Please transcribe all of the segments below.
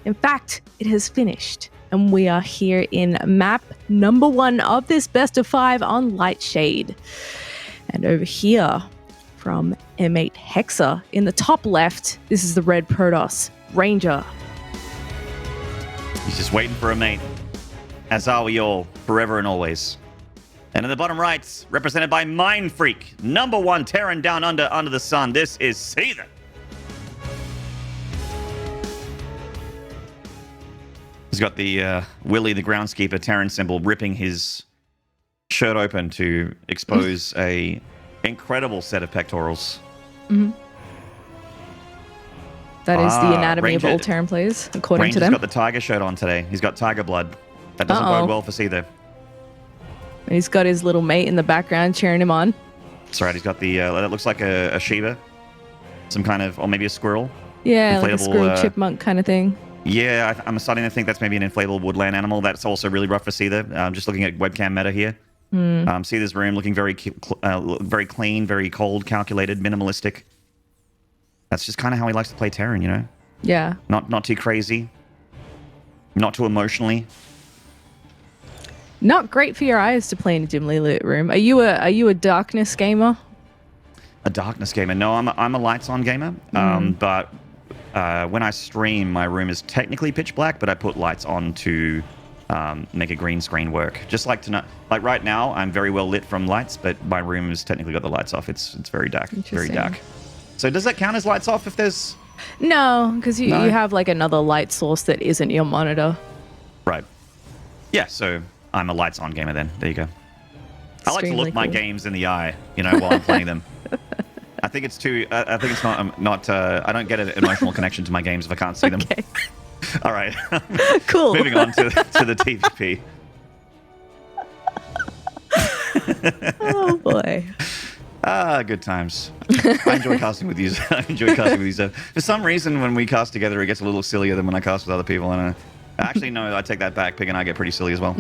In fact, it has finished. And we are here in map number 1 of this best of 5 on Lightshade. And over here from M8 Hexa in the top left, this is the red Protoss, Ranger. He's just waiting for a mate, as are we all, forever and always. And in the bottom right, represented by Mind Freak, number 1 Terran down under the sun, this is Seither. He's got the Willie the Groundskeeper Terran symbol ripping his shirt open to expose a incredible set of pectorals. Mm-hmm. That is the anatomy of all Terran players, according to them. Ranger's got the tiger shirt on today. He's got tiger blood. That doesn't bode well for Seither. And he's got his little mate in the background cheering him on. That's right. He's got the, that looks like a Shiba. Some kind of, or maybe a squirrel. Yeah, like a squirrel chipmunk kind of thing. Yeah, I'm starting to think that's maybe an inflatable woodland animal. That's also really rough for Seither. Just looking at webcam meta here. Seither's room looking very clean, very cold, calculated, minimalistic. That's just kind of how he likes to play Terran, you know? Yeah. Not too crazy. Not too emotionally. Not great for your eyes to play in a dimly lit room. Are you a darkness gamer? A darkness gamer? No, I'm a lights on gamer. But when I stream, my room is technically pitch black, but I put lights on to make a green screen work. Just like tonight, like right now, I'm very well lit from lights, but my room has technically got the lights off. It's very dark, very dark. So does that count as lights off if there's? No, because you have like another light source that isn't your monitor. Right. Yeah. So I'm a lights on gamer then. There you go. I like to look my games in the eye, you know, while I'm playing them. I think it's too. I think it's not. I don't get an emotional connection to my games if I can't see them. All right. Cool. Moving on to the TVP. Oh boy. Good times. I enjoy casting with you. For some reason, when we cast together, it gets a little sillier than when I cast with other people. And actually, no, I take that back. Pig and I get pretty silly as well.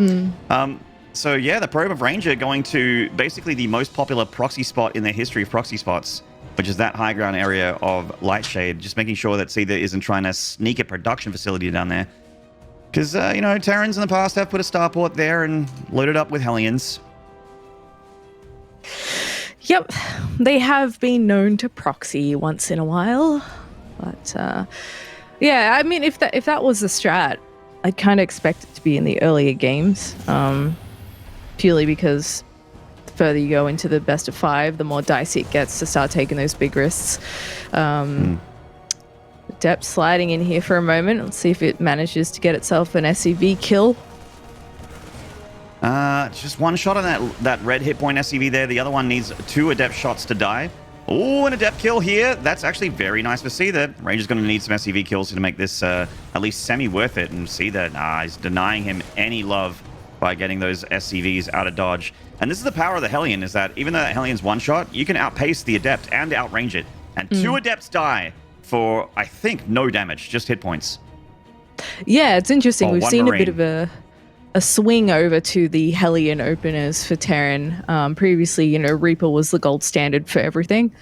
So yeah, the probe of Ranger going to basically the most popular proxy spot in the history of proxy spots, which is that high ground area of Lightshade. Just making sure that Seither isn't trying to sneak a production facility down there. Because, you know, Terrans in the past have put a starport there and loaded up with Hellions. Yep, they have been known to proxy once in a while, but yeah, I mean, if that was the strat, I'd kind of expect it to be in the earlier games, purely because the further you go into the best of 5, the more dicey it gets to start taking those big risks. Depth sliding in here for a moment. Let's see if it manages to get itself an SCV kill. Just one shot on that red hit point SCV there. The other one needs 2 adept shots to die. Oh, an adept kill here. That's actually very nice to see that. Ranger's going to need some SCV kills to make this at least semi-worth it. And see that he's denying him any love by getting those SCVs out of dodge. And this is the power of the Hellion, is that even though that Hellion's one shot, you can outpace the adept and outrange it. And 2 adepts die for, I think, no damage, just hit points. Yeah, it's interesting. We've seen Marine. A bit of a swing over to the Hellion openers for Terran. Previously, you know, Reaper was the gold standard for everything,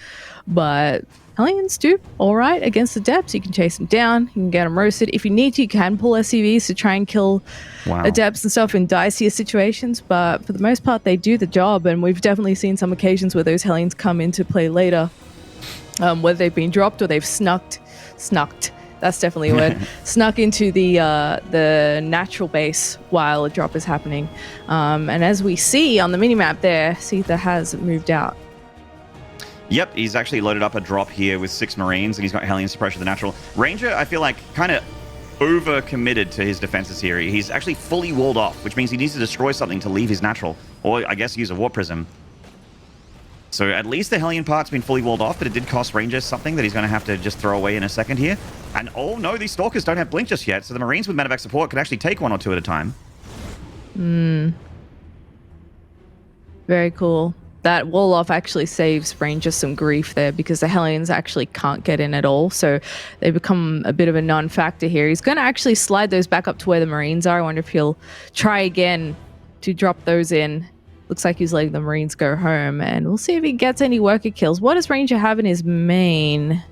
but Hellions do all right against Adepts. You can chase them down, you can get them roasted. If you need to, you can pull SCVs to try and kill Adepts and stuff in dicier situations, but for the most part, they do the job, and we've definitely seen some occasions where those Hellions come into play later, whether they've been dropped or they've snucked. That's definitely a word. Snuck into the natural base while a drop is happening. And as we see on the minimap there, Seither has moved out. Yep, he's actually loaded up a drop here with 6 Marines, and he's got Hellions to pressure the natural. Ranger, I feel like, kind of over-committed to his defenses here. He's actually fully walled off, which means he needs to destroy something to leave his natural. Or, I guess, use a Warp Prism. So at least the Hellion part's been fully walled off, but it did cost Ranger something that he's going to have to just throw away in a second here. And oh no, these Stalkers don't have Blink just yet, so the Marines with medevac support could actually take 1 or 2 at a time. Very cool. That wall off actually saves Ranger some grief there, because the Hellions actually can't get in at all, so they become a bit of a non-factor here. He's going to actually slide those back up to where the Marines are. I wonder if he'll try again to drop those in. Looks like he's letting the Marines go home, and we'll see if he gets any worker kills. What does Ranger have in his main?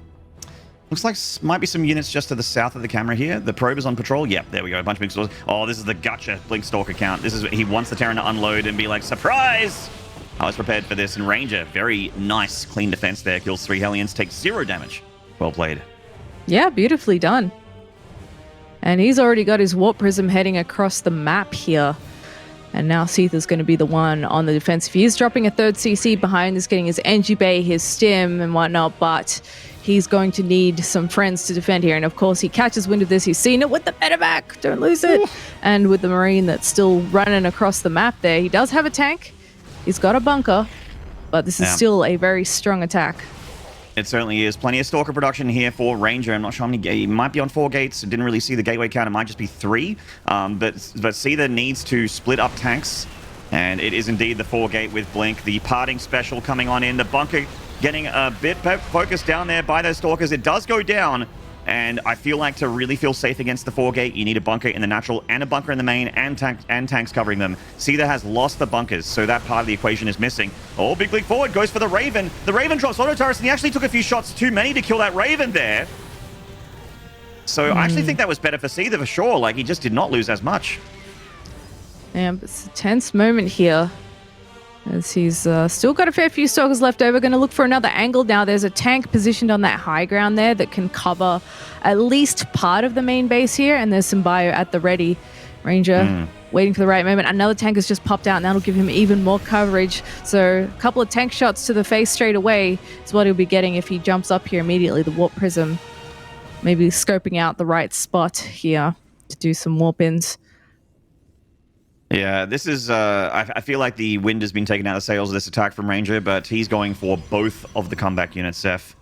Looks like might be some units just to the south of the camera here. The probe is on patrol. Yep, there we go. A bunch of Blink Stalkers. Oh, this is the gotcha Blink Stalker count. This is he wants the Terran to unload and be like, surprise! I was prepared for this. And Ranger, very nice, clean defense there. Kills 3 Hellions, takes 0 damage. Well played. Yeah, beautifully done. And he's already got his Warp Prism heading across the map here. And now Seither's going to be the one on the defensive. He is dropping a 3rd CC behind this, getting his Engie Bay, his Stim and whatnot, but he's going to need some friends to defend here. And of course, he catches wind of this. He's seen it with the medevac. Don't lose it. Ooh. And with the Marine that's still running across the map there. He does have a tank. He's got a bunker, but this is still a very strong attack. It certainly is. Plenty of Stalker production here for Ranger. I'm not sure how many. He might be on 4 gates. Didn't really see the gateway count. It might just be 3. But Seither needs to split up tanks. And it is indeed the 4 gate with Blink. The parting special coming on in. The bunker getting a bit focused down there by those Stalkers. It does go down. And I feel like to really feel safe against the 4 gate, you need a bunker in the natural and a bunker in the main and tanks covering them. Seither has lost the bunkers, so that part of the equation is missing. Oh, big leap forward, goes for the Raven. The Raven drops auto turrets, and he actually took a few shots too many to kill that Raven there. So I actually think that was better for Seither for sure. Like, he just did not lose as much. Yeah, but it's a tense moment here. As he's still got a fair few Stalkers left over. Going to look for another angle now. There's a tank positioned on that high ground there that can cover at least part of the main base here. And there's some bio at the ready. Ranger waiting for the right moment. Another tank has just popped out, and that'll give him even more coverage. So a couple of tank shots to the face straight away is what he'll be getting if he jumps up here immediately. The Warp Prism. Maybe scoping out the right spot here to do some warp-ins. Yeah, this is, I feel like the wind has been taken out of the sails of this attack from Ranger, but he's going for both of the comeback units, Seth.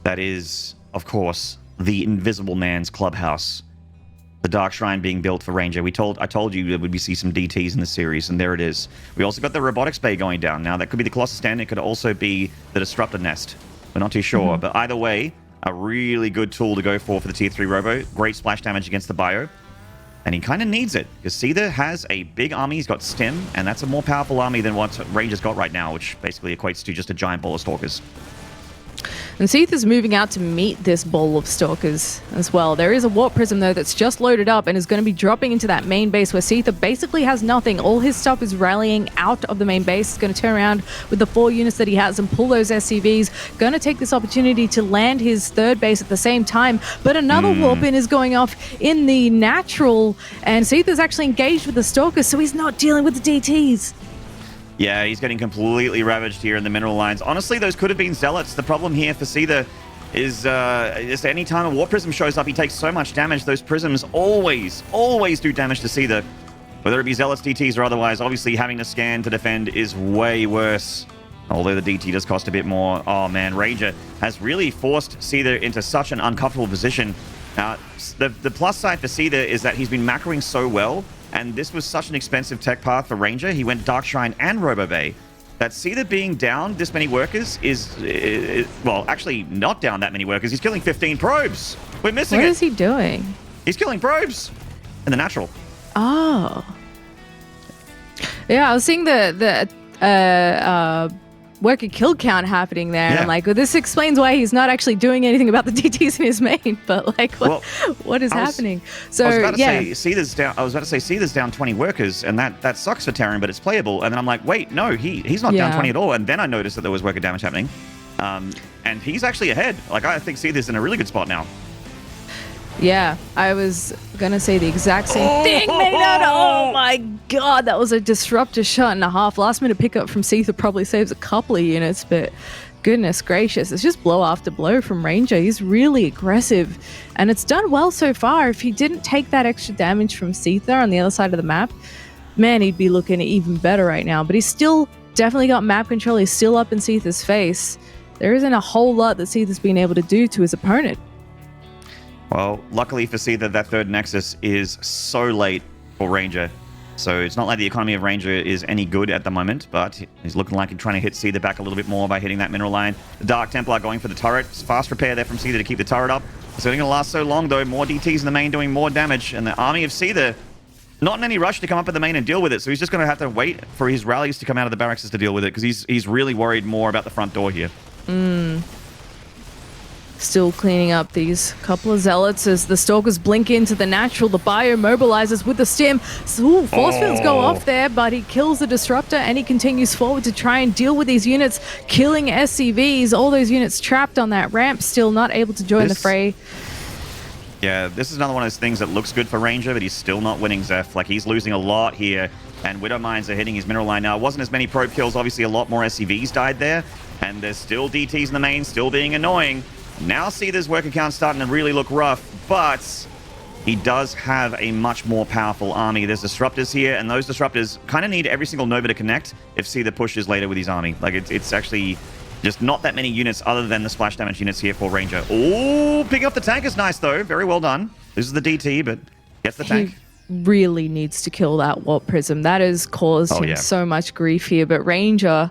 That is, of course, the Invisible Man's clubhouse. The Dark Shrine being built for Ranger. I told you that we'd see some DTs in the series, and there it is. We also got the Robotics Bay going down. Now, that could be the Colossus Stand. It could also be the Disruptor Nest. We're not too sure, but either way, a really good tool to go for the Tier 3 Robo. Great splash damage against the Bio. And he kind of needs it, because Seither has a big army. He's got Stim, and that's a more powerful army than what Ranger's got right now, which basically equates to just a giant ball of Stalkers. And Seither's moving out to meet this ball of Stalkers as well. There is a Warp Prism, though, that's just loaded up and is going to be dropping into that main base where Seither basically has nothing. All his stuff is rallying out of the main base. He's going to turn around with the 4 units that he has and pull those SCVs. Going to take this opportunity to land his 3rd base at the same time. But another warp-in is going off in the natural, and Seither's actually engaged with the Stalkers, so he's not dealing with the DTs. Yeah, he's getting completely ravaged here in the mineral lines. Honestly, those could have been Zealots. The problem here for Seither is just any time a Warp Prism shows up, he takes so much damage. Those Prisms always do damage to Seither. Whether it be Zealots, DTs, or otherwise, obviously having to scan to defend is way worse. Although the DT does cost a bit more. Oh man, Ranger has really forced Seither into such an uncomfortable position. The plus side for Seither is that he's been macroing so well, and this was such an expensive tech path for Ranger. He went Dark Shrine and Robo Bay. That Seither being down this many workers is, well, actually not down that many workers. He's killing 15 probes. We're missing it. What is he doing? He's killing probes in the natural. Oh. Yeah, I was seeing the worker kill count happening there. And I'm like, well, this explains why he's not actually doing anything about the DTs in his main. But like, what is happening? So I was about to say Seither's down 20 workers, and that sucks for Terran, but it's playable. And then I'm like, wait, no, he's not down 20 at all. And then I noticed that there was worker damage happening, and he's actually ahead. Like, I think Seither's in a really good spot now. Yeah, I was gonna say the exact same thing, Maynard. Oh my god, that was a disruptor shot and a half. Last minute pickup from Seither probably saves a couple of units, but goodness gracious, it's just blow after blow from Ranger. He's really aggressive, and it's done well so far. If he didn't take that extra damage from Seither on the other side of the map, man, he'd be looking even better right now. But he's still definitely got map control. He's still up in Seither's face. There isn't a whole lot that Seither's been able to do to his opponent. Well, luckily for Seither, that 3rd Nexus is so late for Ranger. So it's not like the economy of Ranger is any good at the moment, but he's looking like he's trying to hit Seither back a little bit more by hitting that mineral line. The Dark Templar going for the turret. Fast repair there from Seither to keep the turret up. It's only going to last so long, though. More DTs in the main doing more damage, and the army of Seither not in any rush to come up at the main and deal with it. So he's just going to have to wait for his rallies to come out of the barracks to deal with it, because he's really worried more about the front door here. Still cleaning up these couple of zealots as the stalkers blink into the natural. The bio mobilizes with the stim. Ooh, force fields go off there, but he kills the disruptor and he continues forward to try and deal with these units, killing SCVs. All those units trapped on that ramp, still not able to join the fray. Yeah, this is another one of those things that looks good for Ranger, but he's still not winning, Zeph. Like, he's losing a lot here, and Widow Mines are hitting his mineral line now. It wasn't as many probe kills. Obviously, a lot more SCVs died there, and there's still DTs in the main, still being annoying. Now Seither's work account starting to really look rough, but he does have a much more powerful army. There's disruptors here, and those disruptors kind of need every single Nova to connect if Seither pushes later with his army. Like, it's actually just not that many units other than the splash damage units here for Ranger. Oh, picking up the tank is nice, though. Very well done. This is the DT, but gets the tank. He really needs to kill that Warp Prism. That has caused him so much grief here, but Ranger,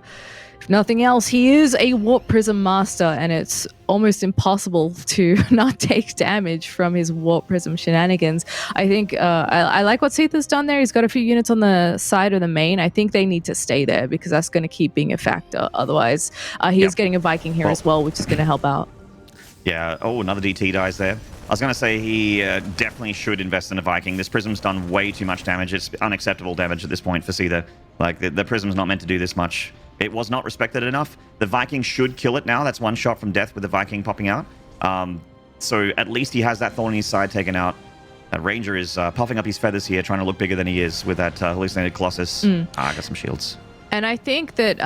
if nothing else, he is a Warp Prism master, and it's almost impossible to not take damage from his Warp Prism shenanigans. I think I like what Seither's done there. He's got a few units on the side of the main. I think they need to stay there because that's going to keep being a factor. Otherwise, he is getting a Viking here as well, which is going to help out. Yeah. Oh, another DT dies there. I was going to say he definitely should invest in a Viking. This Prism's done way too much damage. It's unacceptable damage at this point for Seither. Like, the Prism's not meant to do this much. It was not respected enough. The Viking should kill it now. That's one shot from death with the Viking popping out. So at least he has that thorn in his side taken out. Ranger is puffing up his feathers here, trying to look bigger than he is with that hallucinated Colossus. I got some shields. And I think that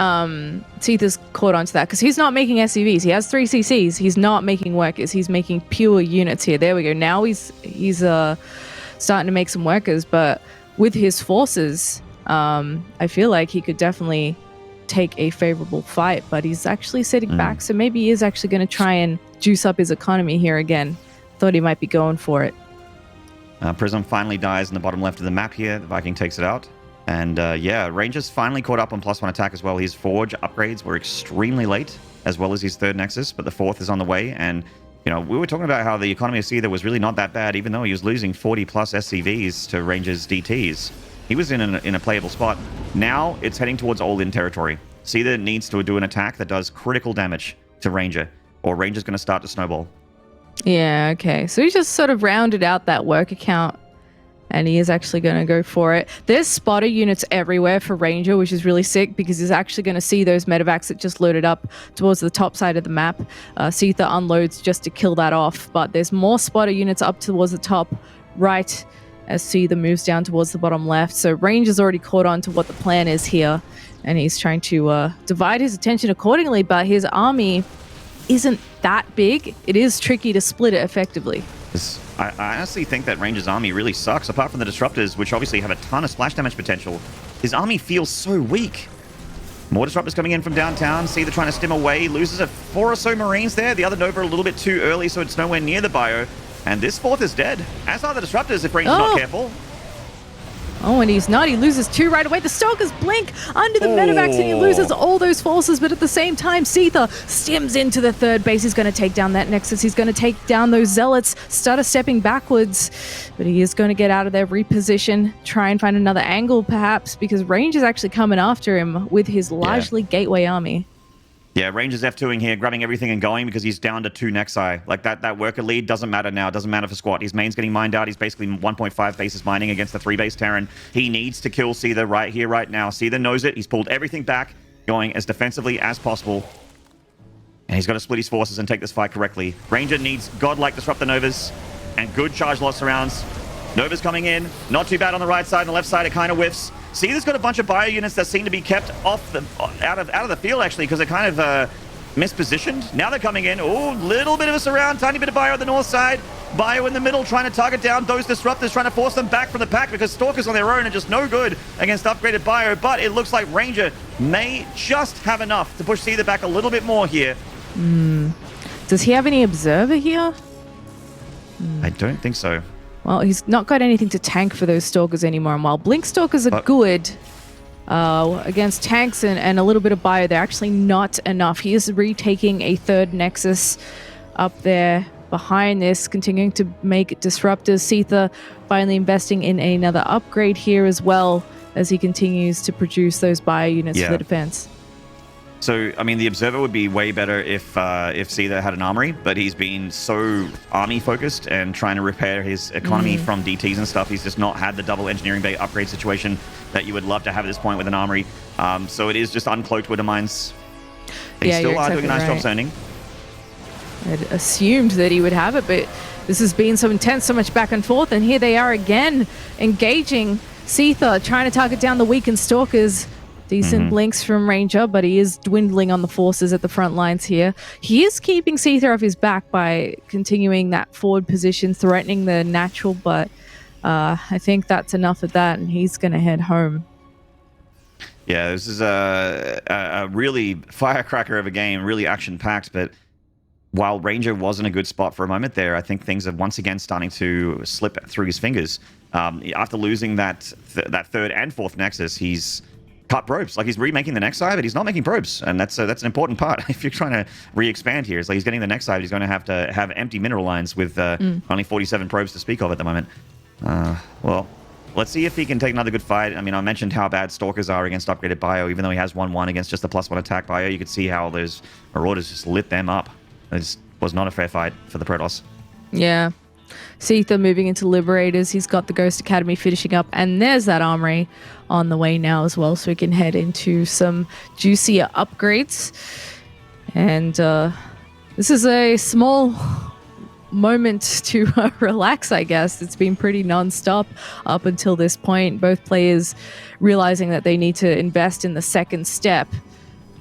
Seither's caught onto that because he's not making SCVs. He has 3 CCs. He's not making workers. He's making pure units here. There we go. Now he's starting to make some workers. But with his forces, I feel like he could definitely take a favorable fight. But he's actually sitting back. So maybe he is actually going to try and juice up his economy here again. Thought he might be going for it. Prism finally dies in the bottom left of the map here. The Viking takes it out. And yeah, Ranger's finally caught up on +1 attack as well. His Forge upgrades were extremely late, as well as his 3rd Nexus, but the 4th is on the way. And, you know, we were talking about how the economy of Seither was really not that bad, even though he was losing 40+ SCVs to Ranger's DTs. He was in a playable spot. Now it's heading towards all-in territory. Seither needs to do an attack that does critical damage to Ranger, or Ranger's going to start to snowball. Yeah, okay. So he just sort of rounded out that work account. And he is actually going to go for it. There's spotter units everywhere for Ranger, which is really sick because he's actually going to see those medevacs that just loaded up towards the top side of the map. Seither unloads just to kill that off. But there's more spotter units up towards the top right as Seither moves down towards the bottom left. So Ranger's already caught on to what the plan is here. And he's trying to divide his attention accordingly. But his army isn't that big. It is tricky to split it effectively. I honestly think that Ranger's army really sucks. Apart from the disruptors, which obviously have a ton of splash damage potential, his army feels so weak. More disruptors coming in from downtown. Seither trying to stim away. Loses 4 or so Marines there. The other Nova a little bit too early, so it's nowhere near the bio. And this 4th is dead. As are the disruptors if Ranger's not careful. Oh, and he's not. He loses 2 right away. The Stalkers blink under the medevacs and he loses all those forces. But at the same time, Seither stims into the 3rd base. He's going to take down that Nexus. He's going to take down those Zealots. Starter stepping backwards. But he is going to get out of there, reposition, try and find another angle perhaps because Ranger's actually coming after him with his largely gateway army. Yeah, Ranger's F2ing here, grabbing everything and going because he's down to 2 Nexi. Like, that worker lead doesn't matter now. It doesn't matter for squat. His main's getting mined out. He's basically 1.5 bases mining against the 3-base Terran. He needs to kill Seither right here, right now. Seither knows it. He's pulled everything back, going as defensively as possible. And he's got to split his forces and take this fight correctly. Ranger needs godlike Disruptor Novas and good charge loss rounds. Nova's coming in. Not too bad on the right side. On the left side, it kind of whiffs. Seither's got a bunch of bio units that seem to be kept off the out of the field, actually, because they're kind of mispositioned. Now they're coming in. Oh, little bit of a surround. Tiny bit of bio on the north side. Bio in the middle, trying to target down those disruptors, trying to force them back from the pack because Stalkers on their own are just no good against upgraded bio. But it looks like Ranger may just have enough to push Seither back a little bit more here. Does he have any Observer here? I don't think so. Well, he's not got anything to tank for those Stalkers anymore. And while Blink Stalkers are good against tanks and a little bit of bio, they're actually not enough. He is retaking a 3rd Nexus up there behind this, continuing to make disruptors. Seither finally investing in another upgrade here as well as he continues to produce those bio units for the defense. So, I mean, the Observer would be way better if Seither had an armory, but he's been so army-focused and trying to repair his economy from DTs and stuff. He's just not had the double engineering bay upgrade situation that you would love to have at this point with an armory. So it is just uncloaked Widow Mines. They still are doing a nice job zoning. I'd assumed that he would have it, but this has been so intense, so much back and forth, and here they are again, engaging Seither, trying to target down the weakened Stalkers. Decent blinks from Ranger, but he is dwindling on the forces at the front lines here. He is keeping Seither off his back by continuing that forward position, threatening the natural, but I think that's enough of that, and he's going to head home. Yeah, this is a really firecracker of a game, really action-packed, but while Ranger was in a good spot for a moment there, I think things are once again starting to slip through his fingers. After losing that third and fourth Nexus, he's cut probes. Like, he's remaking the next side, but he's not making probes, and that's an important part. If you're trying to re-expand here, it's like he's getting the next side, he's going to have empty mineral lines with only 47 probes to speak of at the moment. Well, let's see if he can take another good fight. I mean, I mentioned how bad Stalkers are against upgraded Bio. Even though he has 1-1 against just the +1 attack Bio, you could see how those Marauders just lit them up. It was not a fair fight for the Protoss. Yeah. Seither moving into Liberators. He's got the Ghost Academy finishing up, and there's that armory on the way now as well, so we can head into some juicier upgrades. And this is a small moment to relax, I guess. It's been pretty non-stop up until this point. Both players realizing that they need to invest in the second step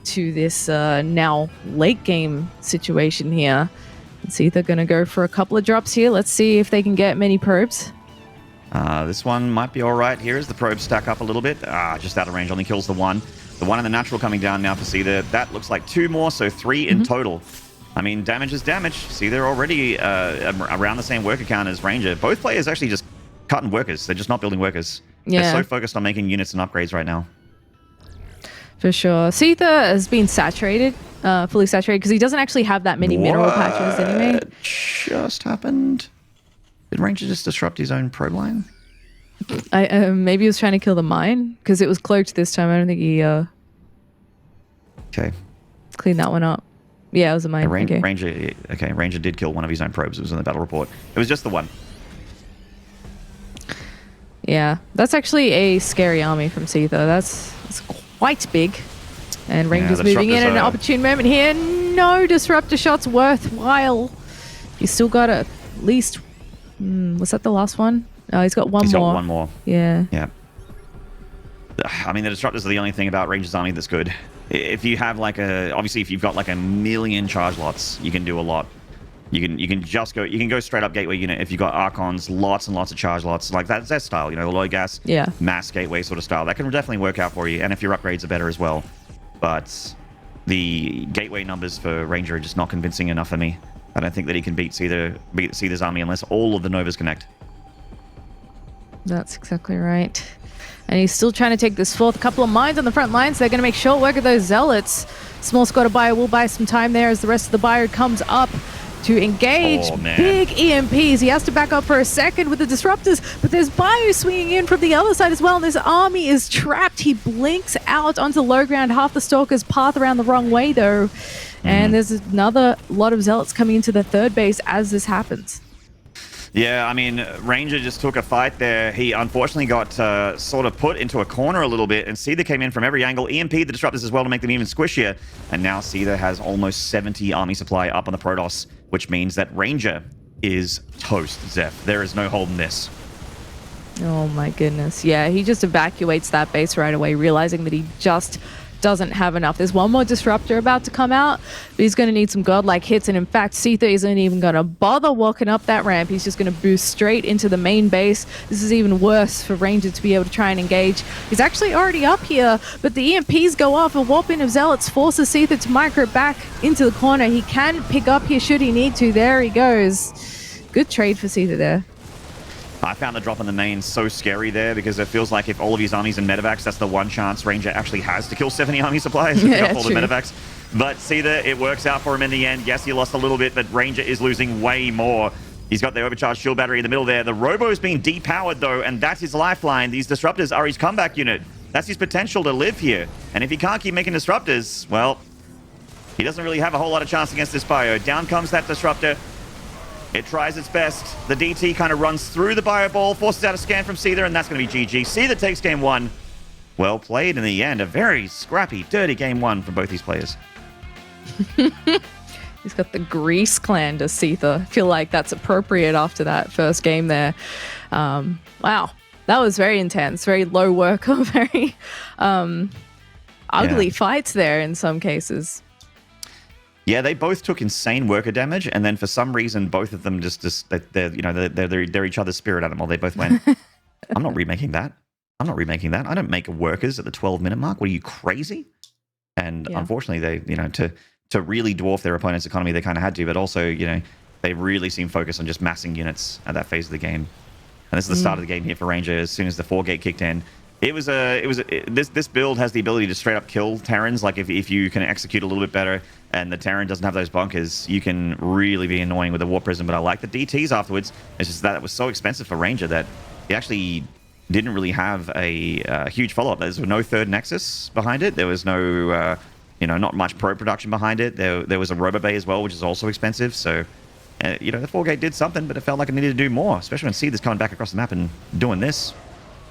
to this now late game situation here. Seither going to go for a couple of drops here. Let's see if they can get many probes. This one might be all right here as the probes stack up a little bit. Just out of range, only kills the one. The one in the natural coming down now for Seither. That looks like 2 more, so 3 in total. I mean, damage is damage. Seither already around the same worker count as Ranger. Both players actually just cutting workers. They're just not building workers. Yeah. They're so focused on making units and upgrades right now. For sure. Seither has been saturated, fully saturated, because he doesn't actually have that many mineral patches anyway. Just happened? Did Ranger just disrupt his own probe line? Maybe he was trying to kill the mine, because it was cloaked this time. I don't think he okay. Cleaned that one up. Yeah, it was a mine. Ranger did kill one of his own probes. It was in the battle report. It was just the one. Yeah, that's actually a scary army from Seither. That's quite big. And Ranger's moving in at an opportune moment here. No disruptor shots worthwhile. He's still got at least... was that the last one? Oh, he's got one more. He's got one more. Yeah. Yeah. I mean, the disruptors are the only thing about Ranger's army that's good. If you have like obviously if you've got like 1 million charge lots, you can do a lot. You can go straight up gateway unit if you've got Archons, lots and lots of charge lots. Like that's their style, low gas, mass gateway sort of style. That can definitely work out for you, and if your upgrades are better as well. But the gateway numbers for Ranger are just not convincing enough for me. I don't think that he can beat Seither's army unless all of the Novas connect. That's exactly right. And he's still trying to take this fourth. A couple of mines on the front lines. They're going to make short work of those Zealots. Small squad of Bio will buy some time there as the rest of the Bio comes up to engage. Big EMPs. He has to back up for a second with the disruptors, but there's Bio swinging in from the other side as well, and this army is trapped. He blinks out onto low ground. Half the Stalkers path around the wrong way, though. And there's another lot of Zealots coming into the third base as this happens. Yeah, I mean, Ranger just took a fight there. He unfortunately got sort of put into a corner a little bit, and Seither came in from every angle. EMP the disruptors as well to make them even squishier. And now Seither has almost 70 army supply up on the Protoss, which means that Ranger is toast, Zeph. There is no holding this. Oh my goodness. Yeah, he just evacuates that base right away, realizing that he just doesn't have enough. There's one more disruptor about to come out, but he's going to need some godlike hits, and in fact Seither isn't even going to bother walking up that ramp. He's just going to boost straight into the main base. This is even worse for Ranger to be able to try and engage. He's actually already up here, but the EMPs go off. A warp in of Zealots forces Seither to micro back into the corner. He can pick up here should he need to. There he goes. Good trade for Seither there. I found the drop in the main so scary there because it feels like if all of his armies in medevacs, that's the one chance Ranger actually has to kill 70 army supplies and pick up all the medevacs. But Seither, it works out for him in the end. Yes, he lost a little bit, but Ranger is losing way more. He's got the overcharged shield battery in the middle there. The Robo's being depowered though, and that's his lifeline. These disruptors are his comeback unit. That's his potential to live here. And if he can't keep making disruptors, well, He doesn't really have a whole lot of chance against this bio. Down comes that Disruptor. It tries its best. The DT kind of runs through the bio ball, forces out a scan from Seither, and that's going to be GG. Seither takes game 1. Well played in the end. A very scrappy, dirty game 1 from both these players. He's got the Grease clan to Seither. I feel like that's appropriate after that first game there. Wow. That was very intense, very low worker, very ugly fights there in some cases. Yeah, they both took insane worker damage, and then for some reason, both of them they're each other's spirit animal. They both went, I'm not remaking that. I'm not remaking that. I don't make workers at the 12-minute mark. What are you, crazy? And unfortunately, they, to really dwarf their opponent's economy, they kind of had to, but also, they really seemed focused on just massing units at that phase of the game. And this is the start of the game here for Ranger. As soon as the 4-gate kicked in, this build has the ability to straight up kill Terrans. Like if you can execute a little bit better and the Terran doesn't have those bunkers, you can really be annoying with a Warp Prism. But I like the DTs afterwards. It's just that it was so expensive for Ranger that he actually didn't really have a huge follow-up. There was no third Nexus behind it. There was no, not much pro production behind it. There was a Robo Bay as well, which is also expensive. So, the 4-gate did something, but it felt like it needed to do more, especially when Seither's coming back across the map and doing this.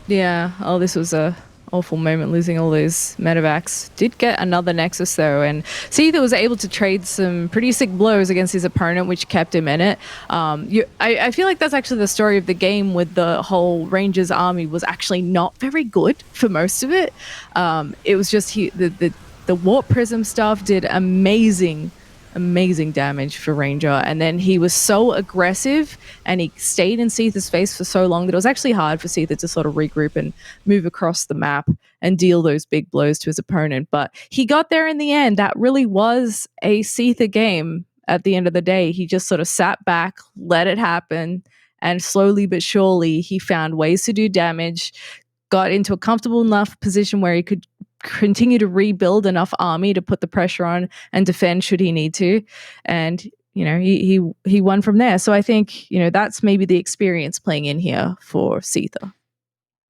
Yeah. Oh, this was a awful moment, losing all those medevacs. Did get another Nexus, though, and Seither was able to trade some pretty sick blows against his opponent, which kept him in it. I feel like that's actually the story of the game, with the whole Rangers army was actually not very good for most of it. It was just the Warp Prism stuff did amazing damage for Ranger, and then he was so aggressive and he stayed in Seither's face for so long that it was actually hard for Seither to sort of regroup and move across the map and deal those big blows to his opponent. But he got there in the end. That really was a Seither game at the end of the day. He just sort of sat back, let it happen, and slowly but surely he found ways to do damage, got into a comfortable enough position where he could continue to rebuild enough army to put the pressure on and defend should he need to. And, he won from there. So I think, that's maybe the experience playing in here for Seither.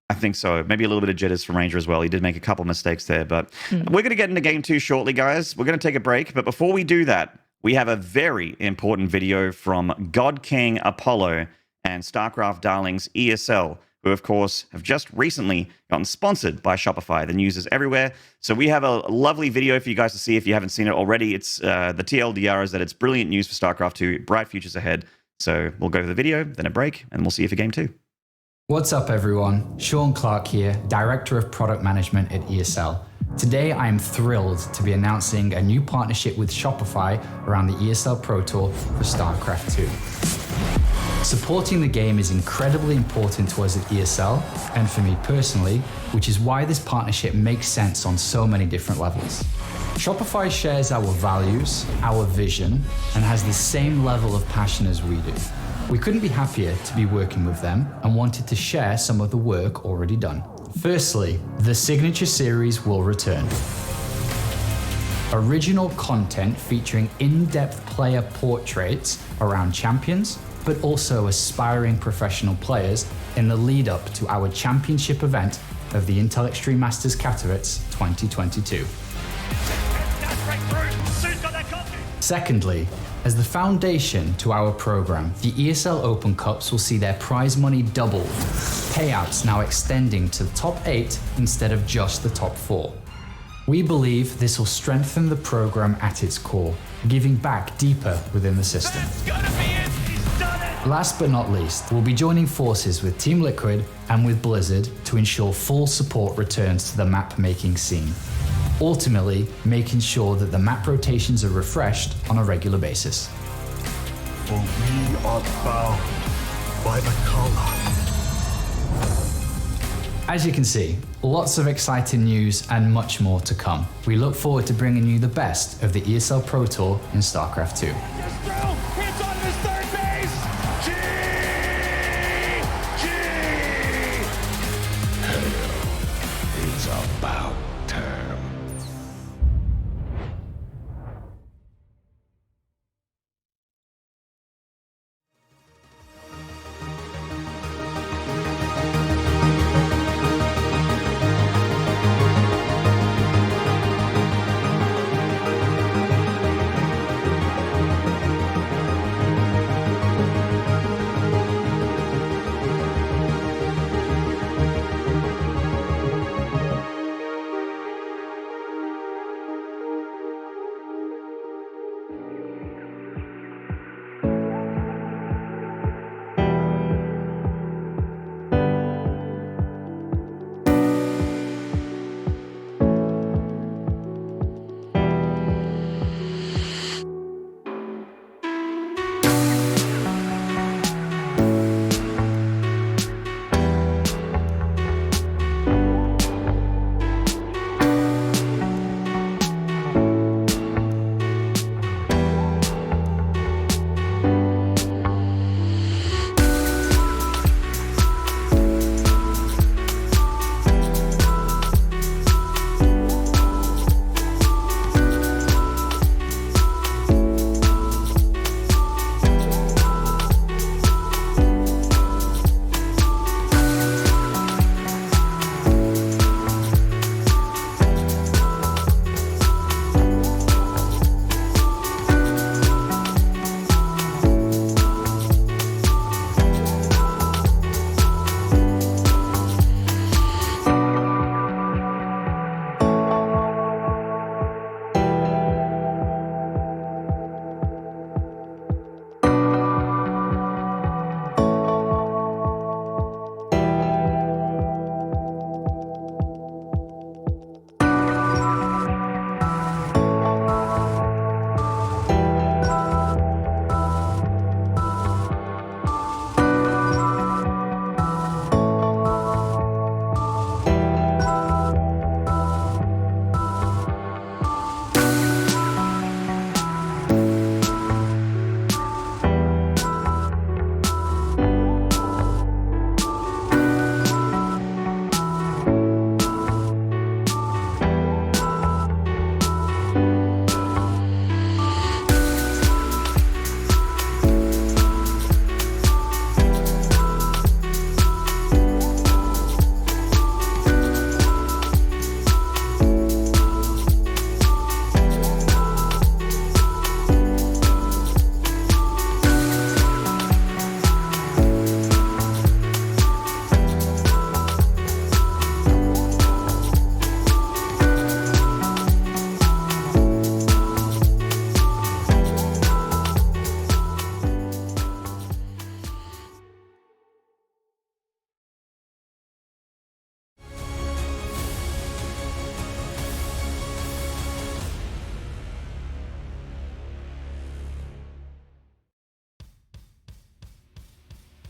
I think so. Maybe a little bit of jitters from Ranger as well. He did make a couple mistakes there, but we're going to get into game 2 shortly, guys. We're going to take a break. But before we do that, we have a very important video from God King Apollo and StarCraft Darlings ESL, who, of course, have just recently gotten sponsored by Shopify. The news is everywhere. So we have a lovely video for you guys to see if you haven't seen it already. It's the TLDR is that it's brilliant news for StarCraft 2, bright futures ahead. So we'll go to the video, then a break, and we'll see you for game 2. What's up, everyone? Sean Clark here, Director of Product Management at ESL. Today, I am thrilled to be announcing a new partnership with Shopify around the ESL Pro Tour for StarCraft 2. Supporting the game is incredibly important to us at ESL, and for me personally, which is why this partnership makes sense on so many different levels. Shopify shares our values, our vision, and has the same level of passion as we do. We couldn't be happier to be working with them and wanted to share some of the work already done. Firstly, the Signature Series will return. Original content featuring in-depth player portraits around champions, but also aspiring professional players in the lead up to our championship event of the Intel Extreme Masters Katowice 2022. Secondly, as the foundation to our program, the ESL Open Cups will see their prize money double, payouts now extending to the top 8 instead of just the top 4. We believe this will strengthen the program at its core, giving back deeper within the system. Last but not least, we'll be joining forces with Team Liquid and with Blizzard to ensure full support returns to the map-making scene, ultimately making sure that the map rotations are refreshed on a regular basis. For we are bound by the color. As you can see, lots of exciting news and much more to come. We look forward to bringing you the best of the ESL Pro Tour in StarCraft 2. It's on this third base! It's about time.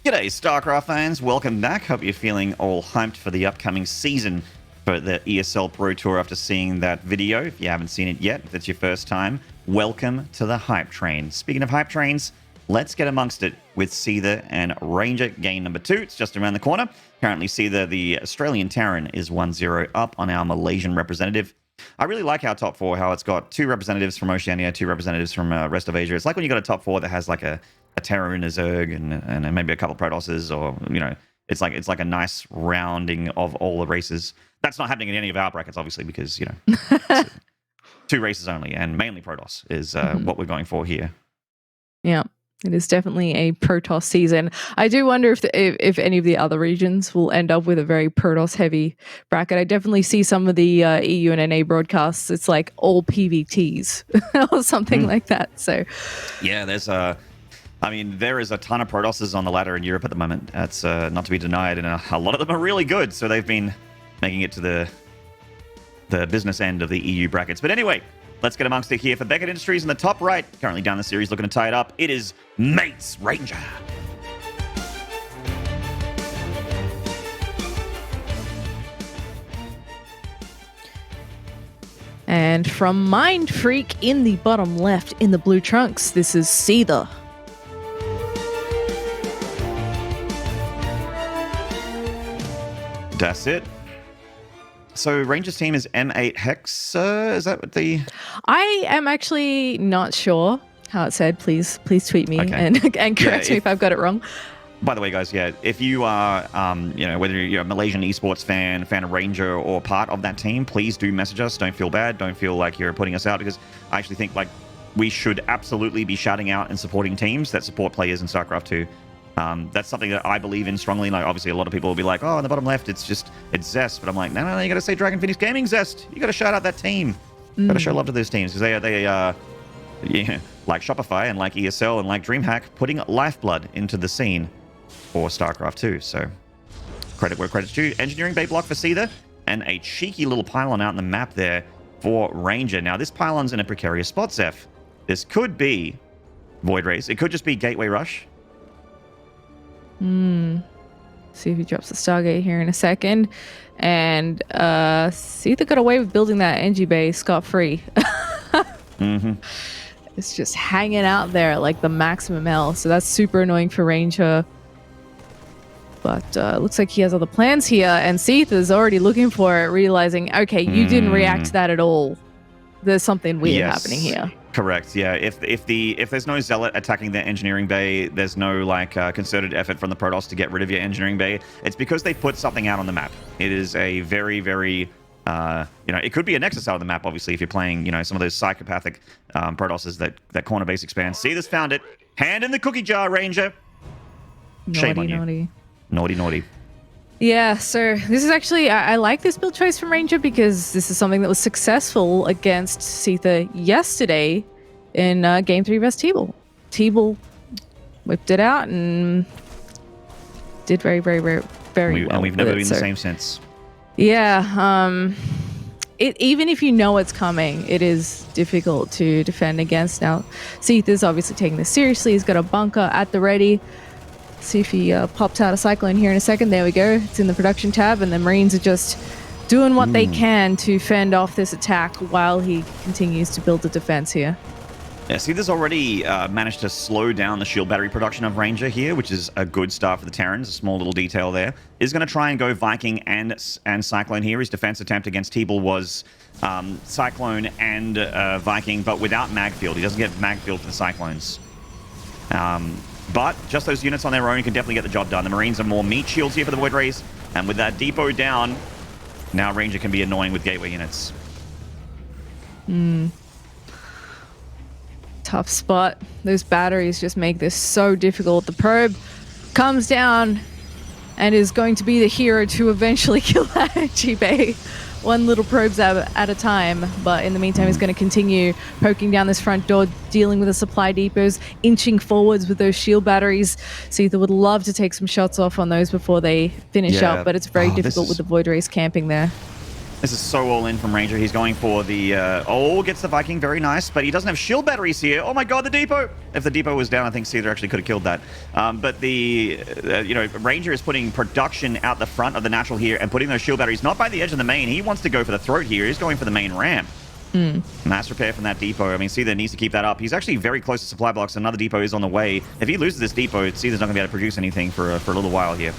G'day, StarCraft fans. Welcome back. Hope you're feeling all hyped for the upcoming season for the ESL Pro Tour after seeing that video. If you haven't seen it yet, if it's your first time, welcome to the hype train. Speaking of hype trains, let's get amongst it with Seither and Ranger game number 2. It's just around the corner. Currently, Seither, the Australian Terran, is 1-0 up on our Malaysian representative. I really like our top 4, how it's got 2 representatives from Oceania, 2 representatives from rest of Asia. It's like when you got a top 4 that has like a Terran, a Zerg, and maybe a couple of Protosses, or, you know, it's like a nice rounding of all the races. That's not happening in any of our brackets, obviously, because, you know, 2 races only, and mainly Protoss is what we're going for here. Yeah. It is definitely a Protoss season. I do wonder if any of the other regions will end up with a very Protoss heavy bracket. I definitely see some of the EU and NA broadcasts. It's like all PVTs or something like that. So yeah, there is a ton of Protosses on the ladder in Europe at the moment. That's not to be denied, and a lot of them are really good. So they've been making it to the business end of the EU brackets. But anyway, let's get amongst it here for Beckett Industries in the top right. Currently down the series, looking to tie it up. It is Mates Ranger. And from Mind Freak in the bottom left in the blue trunks, this is Seither. That's it. So Rangers team is M8 Hex. Is that what the... I am actually not sure how it said. Please tweet me and correct me if I've got it wrong. By the way, guys, yeah, if you are, whether you're a Malaysian esports fan of Ranger, or part of that team, please do message us. Don't feel bad. Don't feel like you're putting us out, because I actually think like we should absolutely be shouting out and supporting teams that support players in StarCraft 2. That's something that I believe in strongly. Like, obviously, a lot of people will be like, "Oh, on the bottom left, it's Zest," but I'm like, no, you got to say Dragon Phoenix Gaming Zest. You got to shout out that team. Got to show love to those teams, because they like Shopify and like ESL and like Dreamhack, putting lifeblood into the scene for StarCraft 2. So credit where credit's due. Engineering bay block for Seither, and a cheeky little pylon out in the map there for Ranger. Now, this pylon's in a precarious spot, Zeph. This could be Void Race. It could just be Gateway Rush. See if he drops the Stargate here in a second. And Seither got away with building that NG bay scot-free. It's just hanging out there at like the maximum L. So that's super annoying for Ranger. But looks like he has other plans here. And Seither's already looking for it, realizing, okay, you didn't react to that at all. There's something weird happening here. Correct. Yeah. If there's no Zealot attacking their engineering bay, there's no like concerted effort from the Protoss to get rid of your engineering bay. It's because they put something out on the map. It is a very, very it could be a Nexus out of the map, obviously, if you're playing, some of those psychopathic Protosses that corner base expand. Seither's found it. Hand in the cookie jar, Ranger. Shame on you. Naughty. Yeah, so this is actually, I like this build choice from Ranger, because this is something that was successful against Seither yesterday in Game 3 vs. T-Ball. T-Ball whipped it out and did very, very, very, very well. And we've never been the same since. Yeah, even if you know it's coming, it is difficult to defend against. Now, Seither's obviously taking this seriously. He's got a bunker at the ready. See if he pops out a Cyclone here in a second. There we go. It's in the production tab, and the Marines are just doing what they can to fend off this attack while he continues to build the defense here. Yeah, Seither's already managed to slow down the shield battery production of Ranger here, which is a good start for the Terrans. A small little detail there. Is going to try and go Viking and Cyclone here. His defense attempt against T-Ball was Cyclone and Viking, but without Magfield. He doesn't get Magfield for the Cyclones. But just those units on their own can definitely get the job done. The Marines are more meat shields here for the Void Rays. And with that depot down, now Ranger can be annoying with gateway units. Tough spot. Those batteries just make this so difficult. The probe comes down and is going to be the hero to eventually kill that energy bay. One little probes at a time, but in the meantime, he's going to continue poking down this front door, dealing with the supply depots, inching forwards with those shield batteries. Seither would love to take some shots off on those before they finish up, but it's very difficult with the Void Rays camping there. This is so all in from Ranger. He's going for the... gets the Viking. Very nice. But he doesn't have shield batteries here. Oh my god, the depot! If the depot was down, I think Seither actually could have killed that. But the... Ranger is putting production out the front of the natural here and putting those shield batteries not by the edge of the main. He wants to go for the throat here. He's going for the main ramp. Mass repair from that depot. I mean, Seither needs to keep that up. He's actually very close to supply blocks. Another depot is on the way. If he loses this depot, Seither's not going to be able to produce anything for a little while here.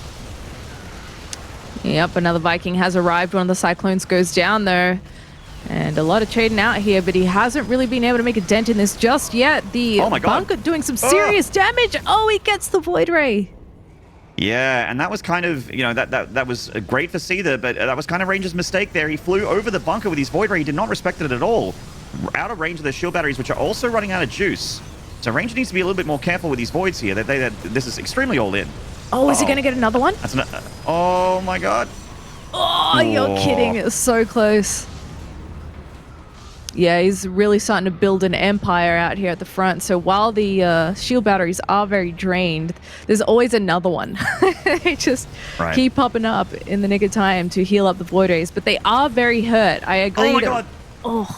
Yep, another Viking has arrived. One of the Cyclones goes down, though. And a lot of trading out here, but he hasn't really been able to make a dent in this just yet. The bunker doing some serious damage. Oh, he gets the Void Ray. Yeah, and that was kind of, that was great for Seither, but that was kind of Ranger's mistake there. He flew over the bunker with his Void Ray. He did not respect it at all. Out of range of the shield batteries, which are also running out of juice. So Ranger needs to be a little bit more careful with these voids here. This is extremely all in. Oh, is he going to get another one? Oh my god. Oh, you're kidding. It's so close. Yeah, he's really starting to build an empire out here at the front. So while the shield batteries are very drained, there's always another one. They just keep popping up in the nick of time to heal up the Void Rays. But they are very hurt. I agree. Oh my god.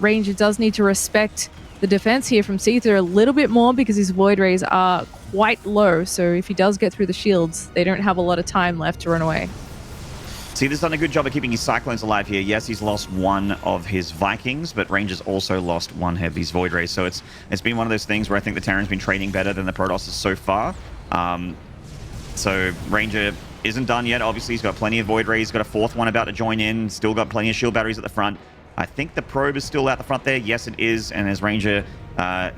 Ranger does need to respect the defense here from Seither a little bit more because his Void Rays are quite low. So if he does get through the shields, they don't have a lot of time left to run away. Seither's done a good job of keeping his Cyclones alive here. Yes, he's lost one of his Vikings, but Ranger's also lost one of his Void Rays. So it's been one of those things where I think the Terran's been trading better than the Protosses so far. So Ranger isn't done yet. Obviously, he's got plenty of Void Rays. He's got a fourth one about to join in. Still got plenty of shield batteries at the front. I think the probe is still out the front there. Yes, it is. And as Ranger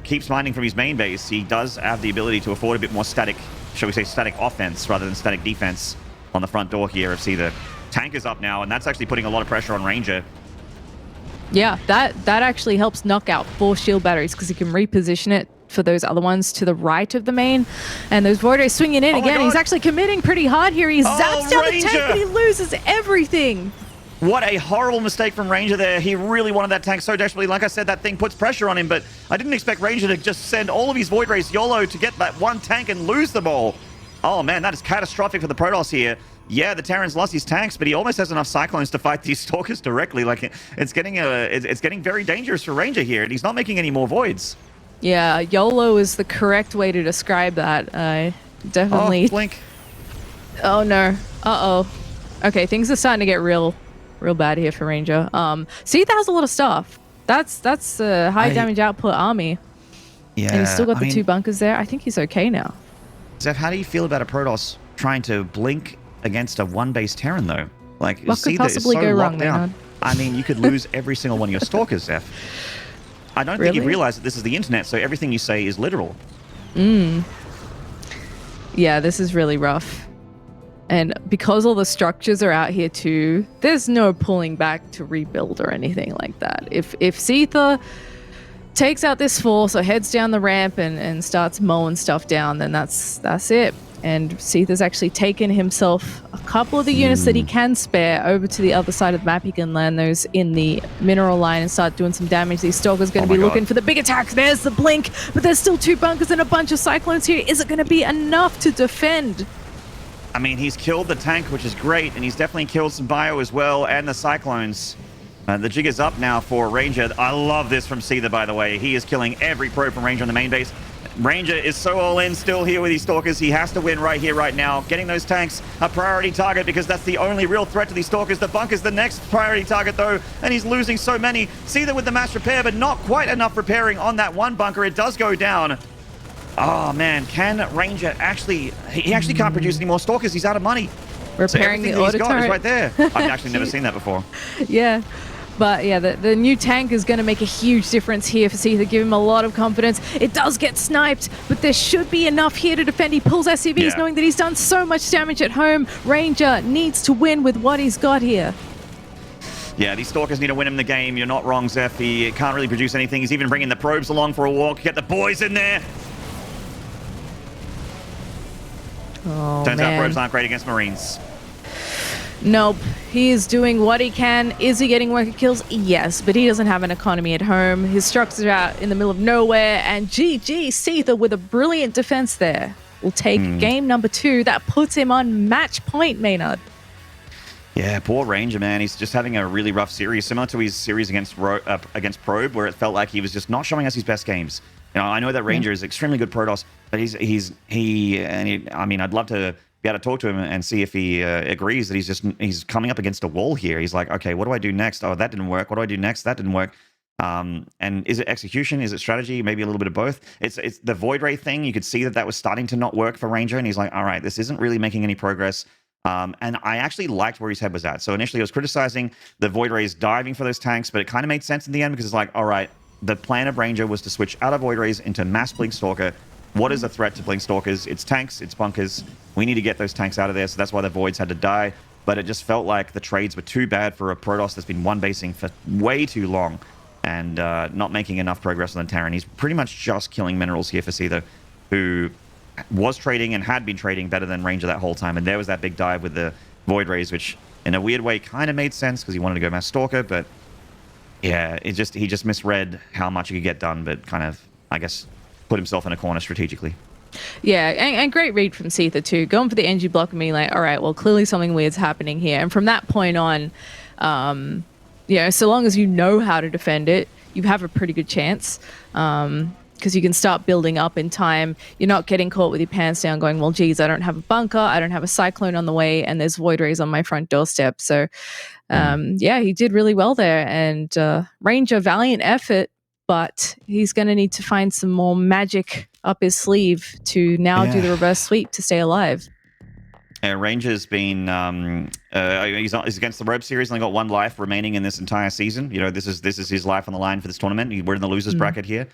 keeps mining from his main base, he does have the ability to afford a bit more static, shall we say, static offense rather than static defense on the front door here of Seither. Tank is up now, and that's actually putting a lot of pressure on Ranger. Yeah, that actually helps knock out 4 shield batteries because he can reposition it for those other ones to the right of the main. And those Void Rays swinging in again. He's actually committing pretty hard here. He zaps down the tank, but he loses everything. What a horrible mistake from Ranger there. He really wanted that tank so desperately. Like I said, that thing puts pressure on him, but I didn't expect Ranger to just send all of his Void Rays YOLO to get that one tank and lose them all. Oh man, that is catastrophic for the Protoss here. Yeah, the Terran's lost his tanks, but he almost has enough Cyclones to fight these Stalkers directly. Like, it's getting very dangerous for Ranger here, and he's not making any more Voids. Yeah, YOLO is the correct way to describe that. Definitely. Oh, blink. Oh no. Uh-oh. Okay, things are starting to get real bad here for Ranger. Seither has a lot of stuff. That's a high damage output army. Yeah. And he's still got the 2 bunkers there. I think he's okay now. Zeph, how do you feel about a Protoss trying to blink against a one-base Terran, though? Like, what could Seither possibly is so go locked wrong, down. Maynard? I mean, you could lose every single one of your Stalkers, Zeph. I don't think you've realized that this is the internet, so everything you say is literal. Yeah, this is really rough. And because all the structures are out here too, there's no pulling back to rebuild or anything like that. If Seither takes out this force or heads down the ramp and starts mowing stuff down, then that's it. And Seither's actually taken himself a couple of the units that he can spare over to the other side of the map. He can land those in the mineral line and start doing some damage. These Stalkers going to be looking for the big attack. There's the blink, but there's still 2 bunkers and a bunch of Cyclones here. Is it going to be enough to defend? I mean, he's killed the tank, which is great, and he's definitely killed some bio as well, and the Cyclones. The jig is up now for Ranger. I love this from Seither, by the way. He is killing every probe from Ranger on the main base. Ranger is so all in still here with these Stalkers. He has to win right here, right now. Getting those tanks a priority target because that's the only real threat to these Stalkers. The bunker's the next priority target, though, and he's losing so many. Seither with the mass repair, but not quite enough repairing on that one bunker. It does go down. Oh, man. Can Ranger actually... He actually can't produce any more Stalkers. He's out of money. Repairing so the auto turret is right there. I've actually never seen that before. Yeah. But yeah, the new tank is going to make a huge difference here for Seither, give him a lot of confidence. It does get sniped, but there should be enough here to defend. He pulls SCVs knowing that he's done so much damage at home. Ranger needs to win with what he's got here. Yeah, these Stalkers need to win him the game. You're not wrong, Zeph. He can't really produce anything. He's even bringing the probes along for a walk. Get the boys in there. Oh, Turns out probes aren't great against Marines. Nope. He is doing what he can. Is he getting worker kills? Yes, but he doesn't have an economy at home. His structures are out in the middle of nowhere, and GG Seither with a brilliant defense there will take game number 2. That puts him on match point, Maynard. Yeah, poor Ranger, man. He's just having a really rough series, similar to his series against Probe, where it felt like he was just not showing us his best games. You know, I know that Ranger is extremely good Protoss, but I mean, I'd love to be able to talk to him and see if he agrees that he's coming up against a wall here. He's like, okay, what do I do next? Oh, that didn't work. What do I do next? That didn't work. And is it execution? Is it strategy? Maybe a little bit of both. It's the Void Ray thing. You could see that was starting to not work for Ranger, and he's like, all right, this isn't really making any progress. And I actually liked where his head was at. So initially I was criticizing the Void Rays diving for those tanks, but it kind of made sense in the end because it's like, all right, the plan of Ranger was to switch out of Void Rays into mass Blink Stalker. What is a threat to Blink Stalkers? It's tanks, it's bunkers. We need to get those tanks out of there, so that's why the Voids had to die. But it just felt like the trades were too bad for a Protoss that's been one basing for way too long and not making enough progress on the Terran. He's pretty much just killing minerals here for Seither, who was trading and had been trading better than Ranger that whole time. And there was that big dive with the Void Rays, which in a weird way kind of made sense because he wanted to go mass Stalker, but yeah, he just misread how much he could get done, but kind of, I guess, put himself in a corner strategically. Yeah, and great read from Seither too. Going for the NG block and being like, all right, well, clearly something weird's happening here. And from that point on, you know, so long as you know how to defend it, you have a pretty good chance. Because you can start building up in time. You're not getting caught with your pants down going, well, geez, I don't have a bunker, I don't have a cyclone on the way, and there's Void Rays on my front doorstep. So, yeah, he did really well there. And Ranger, valiant effort, but he's going to need to find some more magic up his sleeve to now do the reverse sweep to stay alive. Ranger's been he's against the Robe series, only got one life remaining in this entire season. You know, this is his life on the line for this tournament. We're in the losers bracket here.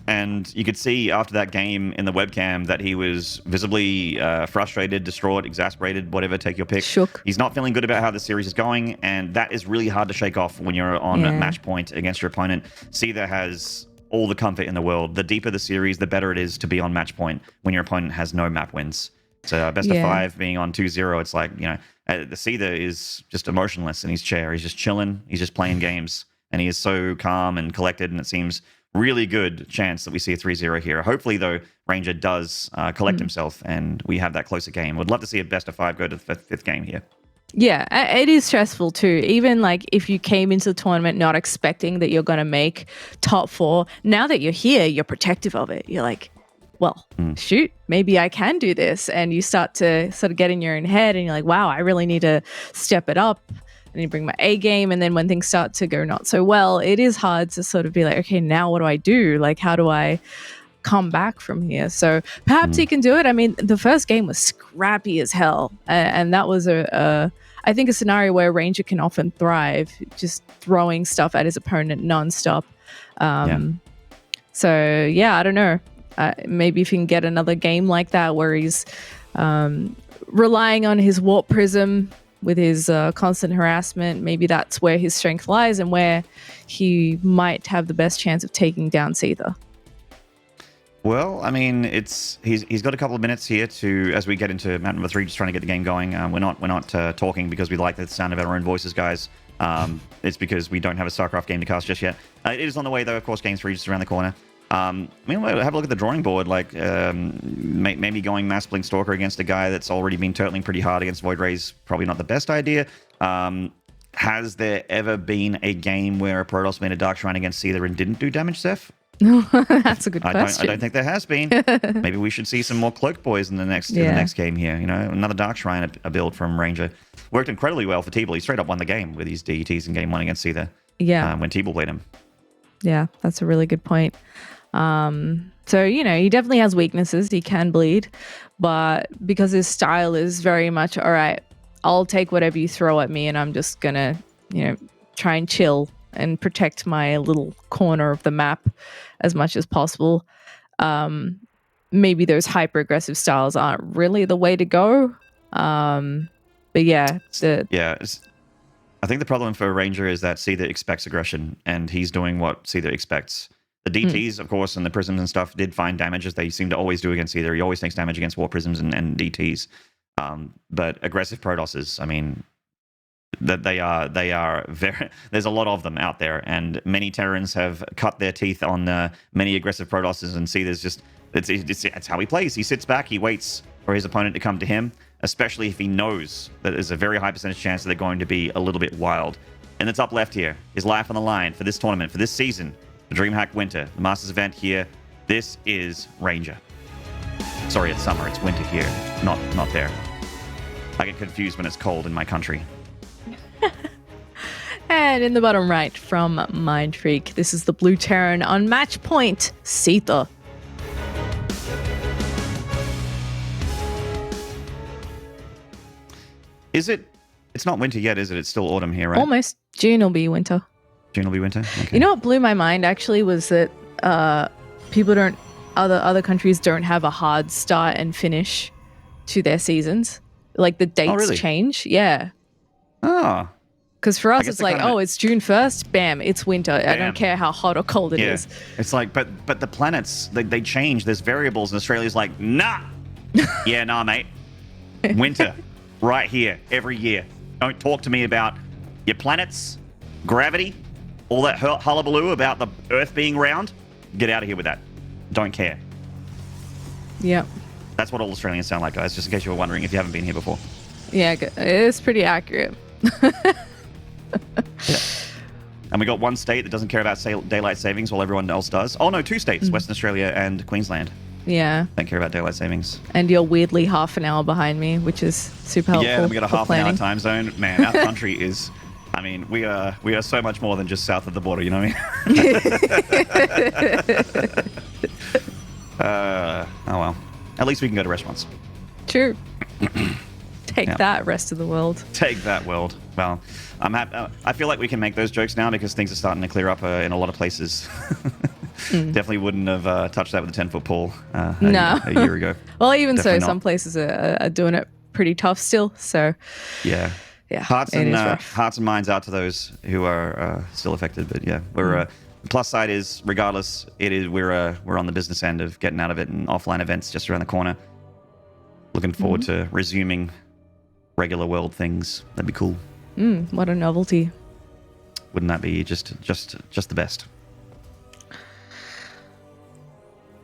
And you could see after that game in the webcam that he was visibly frustrated, distraught, exasperated, whatever, take your pick. Shook. He's not feeling good about how the series is going, and that is really hard to shake off when you're on match point against your opponent. Seither has all the comfort in the world. The deeper the series, the better it is to be on match point when your opponent has no map wins. So best of 5 being on 2-0, it's like, you know, the Seither is just emotionless in his chair. He's just chilling. He's just playing games, and he is so calm and collected, and it seems really good chance that we see a 3-0 here. Hopefully, though, Ranger does collect himself and we have that closer game. Would love to see a best of 5 go to the fifth game here. Yeah, it is stressful too. Even like if you came into the tournament not expecting that you're going to make top 4, now that you're here, you're protective of it. You're like, well, shoot, maybe I can do this. And you start to sort of get in your own head and you're like, wow, I really need to step it up. I need to bring my A game. And then when things start to go not so well, it is hard to sort of be like, okay, now what do I do? Like, how do I come back from here? So perhaps he can do it. I mean, the first game was scrappy as hell. And that was I think a scenario where Ranger can often thrive, just throwing stuff at his opponent nonstop. So yeah, I don't know. Maybe if he can get another game like that where he's relying on his warp prism with his constant harassment, maybe that's where his strength lies and where he might have the best chance of taking down Seither. Well, I mean, he's got a couple of minutes here to, as we get into map number 3, just trying to get the game going. We're not talking because we like the sound of our own voices, guys. It's because we don't have a StarCraft game to cast just yet. It is on the way, though. Of course, Game 3 just around the corner. I mean, we'll have a look at the drawing board, like maybe going Mass Blink Stalker against a guy that's already been turtling pretty hard against Void Rays, probably not the best idea. Has there ever been a game where a Protoss made a Dark Shrine against Seither and didn't do damage, Seth? That's a good question. I don't think there has been. Maybe we should see some more Cloak Boys in the next game here. You know, another Dark Shrine, a build from Ranger. Worked incredibly well for T-Ball. He straight up won the game with his DETs in game 1 against Seither. Yeah. When T-Ball played him. Yeah, that's a really good point. So, you know, he definitely has weaknesses. He can bleed, but because his style is very much, all right, I'll take whatever you throw at me and I'm just going to, you know, try and chill and protect my little corner of the map as much as possible. Maybe those hyper aggressive styles aren't really the way to go. But yeah. I think the problem for Ranger is that Seither expects aggression and he's doing what Seither expects. The DTs, of course, and the prisms and stuff did find damage, as they seem to always do against Seither. He always takes damage against war prisms and DTs. But aggressive Protosses, I mean, that they are very. There's a lot of them out there, and many Terrans have cut their teeth on many aggressive Protosses. And Seither's just it's how he plays. He sits back, he waits for his opponent to come to him. especially if he knows that there's a very high percentage chance that they're going to be a little bit wild. In the top left here, his life on the line for this tournament, for this season, the Dreamhack Winter, the Masters event here. This is Ranger. Sorry, it's summer. It's winter here, not there. I get confused when it's cold in my country. And in the bottom right from Mind Freak, this is the Blue Terran on match point, Seither. Is it? It's not winter yet, is it? It's still autumn here, right? Almost. June will be winter. June will be winter? Okay. You know what blew my mind actually was that people don't, other countries don't have a hard start and finish to their seasons. Like the dates change. Yeah. Oh. Because for us, it's like, it's June 1st, bam, it's winter. Bam. I don't care how hot or cold it is. It's like, but the planets, they change. There's variables, and Australia's like, nah. Yeah, nah, mate. Winter, right here, every year. Don't talk to me about your planets, gravity, all that hullabaloo about the Earth being round. Get out of here with that. Don't care. Yep. That's what all Australians sound like, guys, just in case you were wondering if you haven't been here before. Yeah, it's pretty accurate. Yeah. And we got one state that doesn't care about daylight savings while everyone else does. Oh, no, two states, Western Australia and Queensland. Yeah. Don't care about daylight savings. And you're weirdly half an hour behind me, which is super helpful. Yeah, we got a half an hour time zone. Man, our country is... I mean, we are so much more than just south of the border, you know what I mean? Oh, well. At least we can go to restaurants. True. Take that, rest of the world. Take that, world. Well, I'm happy. I feel like we can make those jokes now because things are starting to clear up in a lot of places. Definitely wouldn't have touched that with a 10-foot pole a year ago. Well, even Definitely so, some places are doing it pretty tough still. So yeah. Hearts and minds out to those who are still affected. But yeah, we're the plus side is regardless, we're on the business end of getting out of it, and offline events just around the corner. Looking forward to resuming regular world things. That'd be cool. What a novelty. Wouldn't that be just the best?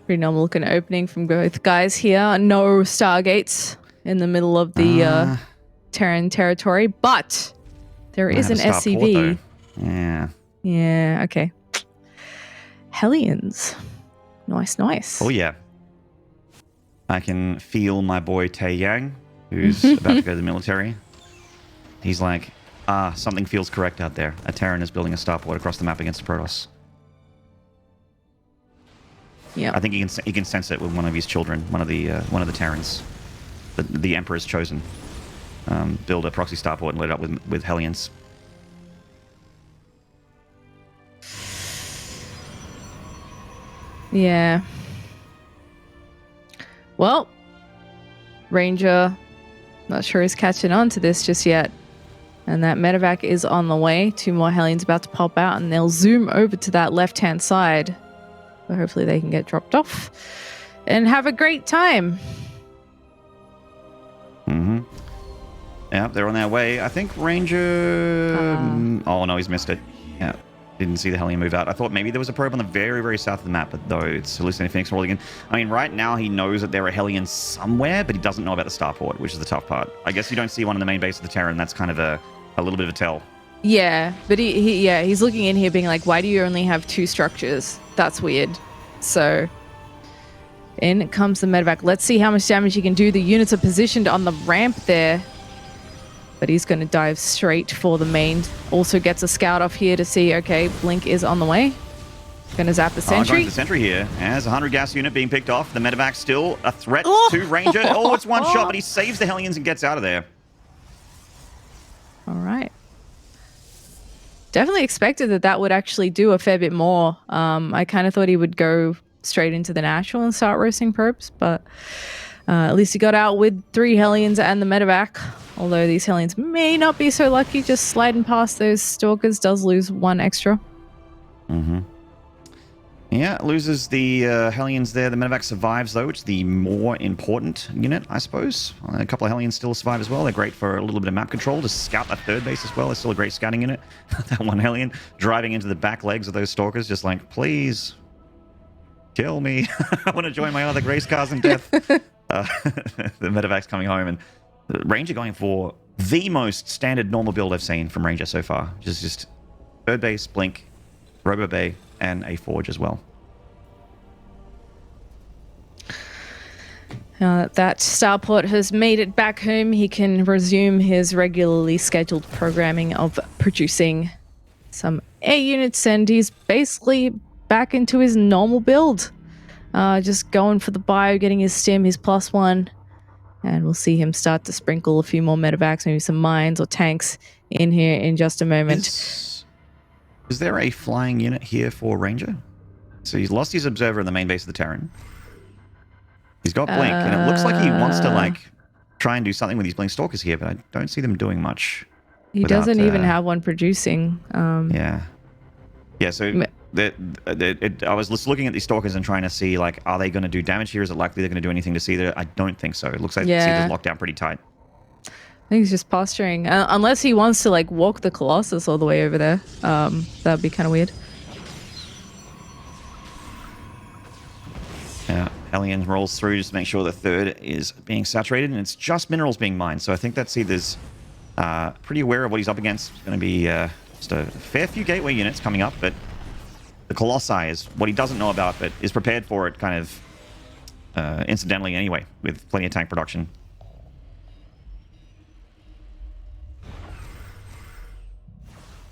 Pretty normal looking opening from both guys here. No Stargates in the middle of the Terran territory, but there is an SCV. Yeah, okay. Hellions. Nice. Oh, yeah. I can feel my boy Tae Yang, who's about to go to the military. He's like, something feels correct out there. A Terran is building a starport across the map against a Protoss. Yeah. I think he can sense it with one of his children, one of the Terrans. The Emperor's chosen. Build a proxy starport and load it up with Hellions. Yeah. Well, Ranger, not sure he's catching on to this just yet. And that medevac is on the way. 2 more Hellions about to pop out, and they'll zoom over to that left-hand side. So hopefully they can get dropped off and have a great time. Yeah, they're on their way. I think Ranger... oh, no, he's missed it. Yeah, didn't see the Hellion move out. I thought maybe there was a probe on the very, very south of the map, but though it's hallucinating Phoenix rolling in. I mean, right now he knows that there are Hellions somewhere, but he doesn't know about the starport, which is the tough part. I guess you don't see one in the main base of the Terran. That's kind of a little bit of a tell. Yeah, but he's looking in here being like, why do you only have 2 structures? That's weird. So in comes the medevac. Let's see how much damage he can do. The units are positioned on the ramp there, but he's going to dive straight for the main. Also gets a scout off here to see, okay, Blink is on the way. Going to zap the sentry. Going to the sentry here. As a 100 gas unit being picked off. The medevac's still a threat to Ranger. Oh, it's one shot, but he saves the Hellions and gets out of there. All right. Definitely expected that would actually do a fair bit more. I kind of thought he would go straight into the Nashville and start roasting probes, but at least he got out with 3 Hellions and the medevac. Although these Hellions may not be so lucky, just sliding past those Stalkers does lose 1 extra. Yeah, loses the Hellions there. The medevac survives, though. It's the more important unit, I suppose. A couple of Hellions still survive as well. They're great for a little bit of map control to scout that third base as well. It's still a great scouting unit. That one Hellion driving into the back legs of those Stalkers, just like, please, kill me. I want to join my other Grace cars in death. The medevac's coming home, and Ranger going for the most standard normal build I've seen from Ranger so far, which is just third base, blink, robo bay, and a forge as well. That starport has made it back home. He can resume his regularly scheduled programming of producing some air units, and he's basically back into his normal build. Just going for the bio, getting his stim, his +1, and we'll see him start to sprinkle a few more medevacs, maybe some mines or tanks in here in just a moment. Is there a flying unit here for Ranger? So he's lost his observer in the main base of the Terran. He's got blink, and it looks like he wants to like try and do something with these blink stalkers here, but I don't see them doing much. He doesn't even have one producing. Yeah. So I was just looking at these stalkers and trying to see, like, are they going to do damage here? Is it likely they're going to do anything to Seither? I don't think so. It looks like Seither's locked down pretty tight. I think he's just posturing. Unless he wants to like walk the Colossus all the way over there. That'd be kind of weird. Yeah, Hellion rolls through just to make sure the third is being saturated, and it's just minerals being mined. So I think that Seither's pretty aware of what he's up against. It's going to be just a fair few gateway units coming up, but the Colossi is what he doesn't know about, but is prepared for it kind of incidentally anyway, with plenty of tank production.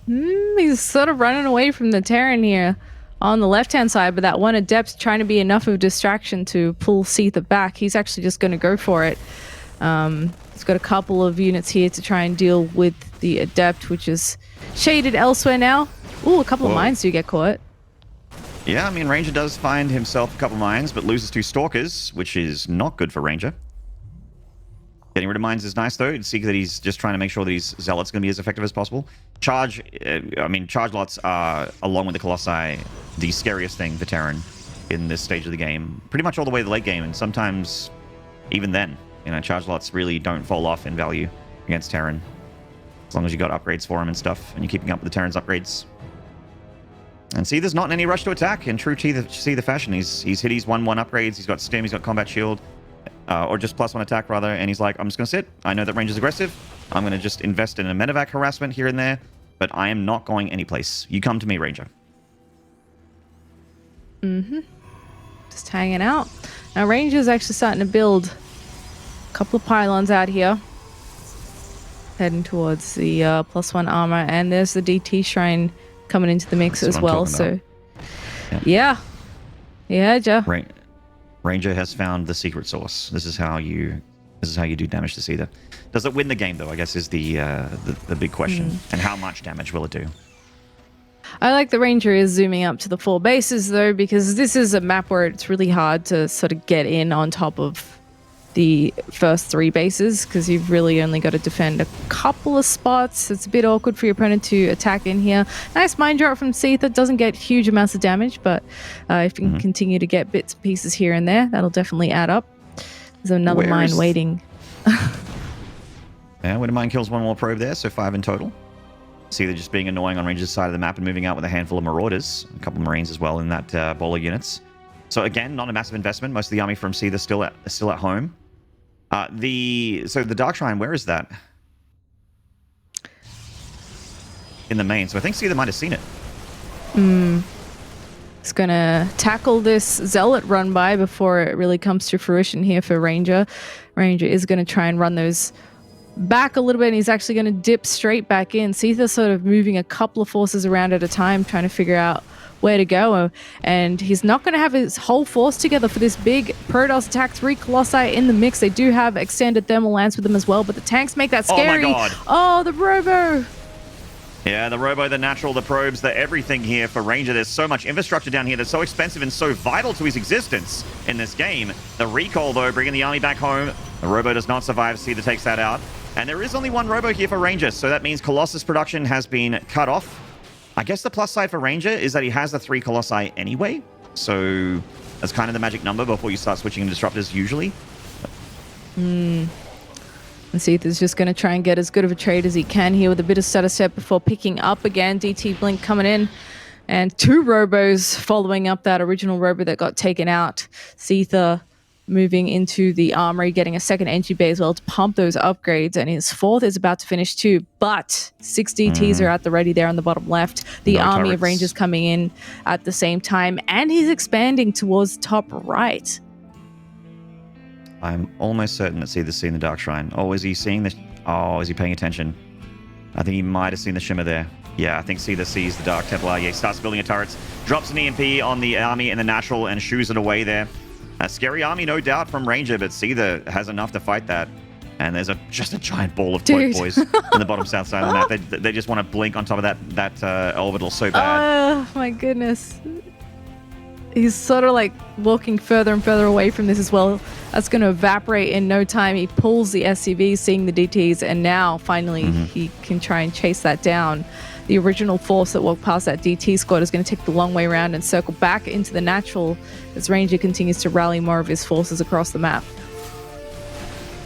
He's sort of running away from the Terran here on the left-hand side, but that one Adept's trying to be enough of a distraction to pull Seither back. He's actually just going to go for it. He's got a couple of units here to try and deal with the Adept, which is shaded elsewhere now. Ooh, a couple of mines do get caught. Yeah, I mean, Ranger does find himself a couple mines, but loses 2 stalkers, which is not good for Ranger. Getting rid of mines is nice, though. You see that he's just trying to make sure that his Zealot's going to be as effective as possible. Charge lots are, along with the Colossi, the scariest thing for Terran in this stage of the game. Pretty much all the way to the late game, and sometimes even then. Charge lots really don't fall off in value against Terran. As long as you got upgrades for him and stuff, and you're keeping up with the Terran's upgrades. And see, there's not in any rush to attack in true Seither fashion. He's hit his 1/1 upgrades, he's got stim, he's got combat shield. Or just +1 attack, rather, and he's like, I'm just going to sit. I know that Ranger's aggressive. I'm going to just invest in a medevac harassment here and there, but I am not going anyplace. You come to me, Ranger. Just hanging out. Now, Ranger's actually starting to build a couple of pylons out here. Heading towards the +1 armor, and there's the DT shrine coming into the mix as well. So, yeah, Jeff. Right. Ranger has found the secret source. This is how you do damage to Seither. Does it win the game, though? I guess is the big question. And how much damage will it do? I like the Ranger is zooming up to the 4 bases, though, because this is a map where it's really hard to sort of get in on top of the first 3 bases, because you've really only got to defend a couple of spots. It's a bit awkward for your opponent to attack in here. Nice mine drop from Seither. Doesn't get huge amounts of damage, but if you can continue to get bits and pieces here and there, that'll definitely add up. There's another mine waiting. Yeah, when a mine kills 1 more probe there, so 5 in total. Seither just being annoying on Ranger's side of the map and moving out with a handful of Marauders, a couple of Marines as well in that bowler units. So again, not a massive investment. Most of the army from Seither still at home. So the Dark Shrine, where is that? In the main. So I think Seither might have seen it. It's going to tackle this Zealot run by before it really comes to fruition here for Ranger. Ranger is going to try and run those back a little bit, and he's actually going to dip straight back in. Seither's sort of moving a couple of forces around at a time, trying to figure out where to go, and he's not going to have his whole force together for this big Protoss attack. 3 Colossi in the mix. They do have extended thermal lance with them as well, but the tanks make that scary. Oh my god. Oh, the Robo. Yeah, the Robo, the natural, the probes, the everything here for Ranger. There's so much infrastructure down here that's so expensive and so vital to his existence in this game. The recall, though, bringing the army back home. The Robo does not survive. Seither takes that out. And there is only 1 Robo here for Ranger, so that means Colossus production has been cut off. I guess the plus side for Ranger is that he has the 3 Colossi anyway, so that's kind of the magic number before you start switching into Disruptors usually. Seither's just going to try and get as good of a trade as he can here with a bit of stutter step before picking up again. DT Blink coming in, and 2 Robos following up that original Robo that got taken out. Seither moving into the armory, getting a second entry bay as well to pump those upgrades, and his fourth is about to finish too, but 6 DTs are at the ready there on the bottom left. The army of Rangers coming in at the same time, and he's expanding towards the top right. I'm almost certain that Seither's seen the Dark Shrine. Oh, is he seeing this? Oh, is he paying attention? I think he might have seen the shimmer there. Yeah, I think Seither sees the Dark Templar. Yeah, he starts building a turrets, drops an EMP on the army in the natural and shoos it away there. A scary army, no doubt, from Ranger, but Seither has enough to fight that. And there's just a giant ball of Toy Boys in the bottom south side of the map. They just want to blink on top of that orbital so bad. Oh, my goodness. He's sort of like walking further and further away from this as well. That's going to evaporate in no time. He pulls the SCVs, seeing the DTs, and now finally he can try and chase that down. The original force that walked past that DT squad is going to take the long way around and circle back into the natural as Ranger continues to rally more of his forces across the map.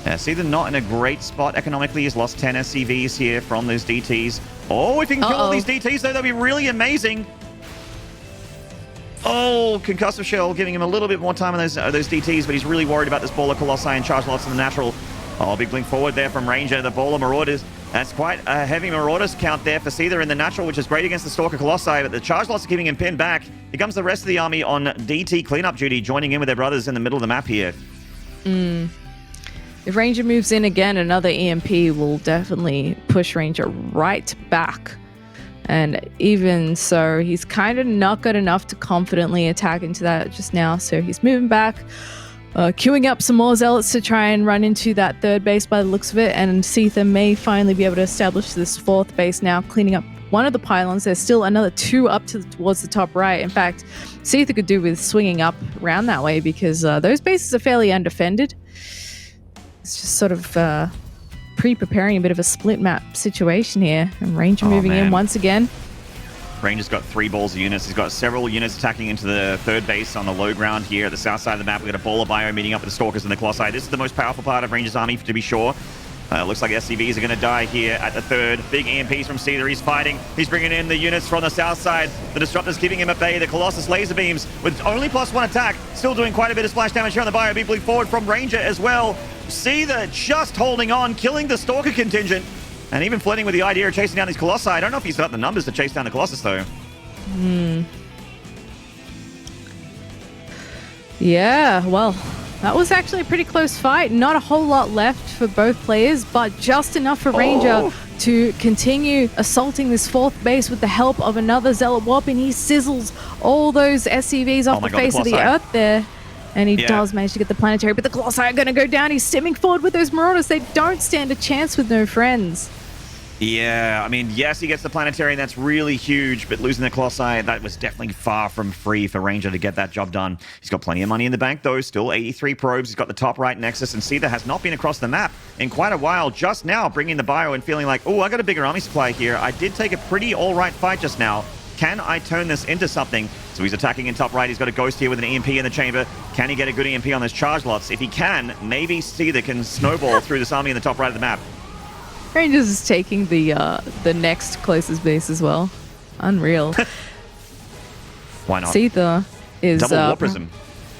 Yeah, Seither not in a great spot economically. He's lost 10 SCVs here from those DTs. Oh, if he can kill all these DTs, though, that'd be really amazing. Oh, Concussive Shell giving him a little bit more time on those DTs, but he's really worried about this Ball of Colossi and charge lots in the natural. Oh, big blink forward there from Ranger. The Ball of Marauders. That's quite a heavy Marauders count there for Seither in the natural, which is great against the Stalker Colossi, but the charge lots are keeping him pinned back. Here comes the rest of the army on DT cleanup duty, joining in with their brothers in the middle of the map here. If Ranger moves in again, another EMP will definitely push Ranger right back. And even so, he's kind of not got enough to confidently attack into that just now. So he's moving back, queuing up some more zealots to try and run into that third base by the looks of it. And Seither may finally be able to establish this fourth base now, cleaning up one of the pylons. There's still another 2 up towards the top right. In fact, Seither could do with swinging up around that way because those bases are fairly undefended. It's just sort of pre-preparing a bit of a split map situation here, and Ranger moving in once again. Ranger's got 3 balls of units. He's got several units attacking into the third base on the low ground here at the south side of the map. We've got a ball of bio meeting up with the Stalkers and the Colossi. This is the most powerful part of Ranger's army, to be sure. Looks like SCVs are going to die here at the third. Big EMPs from Seither. He's fighting. He's bringing in the units from the south side. The Disruptor's keeping him at bay. The Colossus laser beams with only +1 attack. Still doing quite a bit of splash damage here on the bio. Big blink forward from Ranger as well. Seither just holding on, killing the Stalker contingent, and even flirting with the idea of chasing down these Colossi. I don't know if he's got the numbers to chase down the Colossus, though. Yeah, well, that was actually a pretty close fight. Not a whole lot left for both players, but just enough for Ranger to continue assaulting this fourth base with the help of another Zealot Warp, and he sizzles all those SCVs off the face of the earth there. And he does manage to get the planetary, but the Colossi are going to go down. He's stimming forward with those Marauders. They don't stand a chance with no friends. Yeah, I mean, yes, he gets the planetary, and that's really huge, but losing the Colossi, that was definitely far from free for Ranger to get that job done. He's got plenty of money in the bank, though, still 83 probes. He's got the top right Nexus, and Seither has not been across the map in quite a while. Just now, bringing the bio and feeling like, oh, I got a bigger army supply here. I did take a pretty all-right fight just now. Can I turn this into something? So he's attacking in top right. He's got a Ghost here with an EMP in the chamber. Can he get a good EMP on those charge lots? If he can, maybe Seither can snowball through this army in the top right of the map. Rangers is taking the next closest base as well. Unreal. Why not? Seither is double War Prism.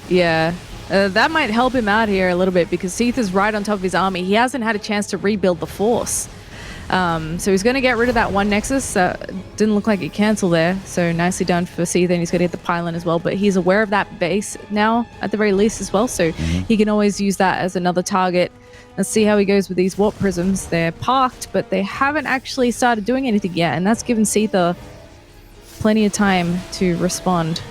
Yeah. That might help him out here a little bit because Seither's right on top of his army. He hasn't had a chance to rebuild the force. So he's going to get rid of that one Nexus. Didn't look like it canceled there. So nicely done for Seither, and he's going to hit the pylon as well. But he's aware of that base now, at the very least, as well. So he can always use that as another target. Let's see how he goes with these warp prisms. They're parked, but they haven't actually started doing anything yet. And that's given Seither plenty of time to respond.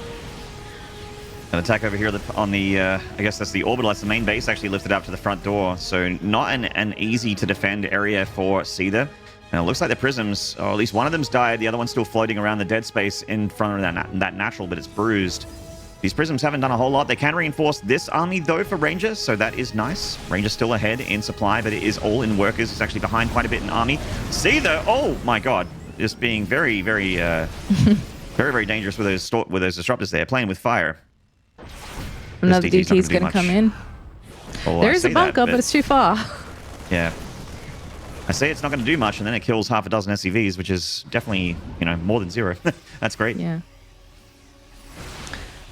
An attack over here on the, I guess that's the orbital. That's the main base actually lifted up to the front door. So not an easy to defend area for Seither. And it looks like the prisms, or at least one of them's died. The other one's still floating around the dead space in front of that natural, but it's bruised. These prisms haven't done a whole lot. They can reinforce this army, though, for Ranger, so that is nice. Ranger's still ahead in supply, but it is all in workers. It's actually behind quite a bit in army. Seither, oh my god, just being very, very, very dangerous with those disruptors there, playing with fire. Another DT is going to come in. Oh, there is a bunker, but it's too far. Yeah. I say it's not going to do much, and then it kills half a dozen SCVs, which is definitely, more than 0. That's great. Yeah.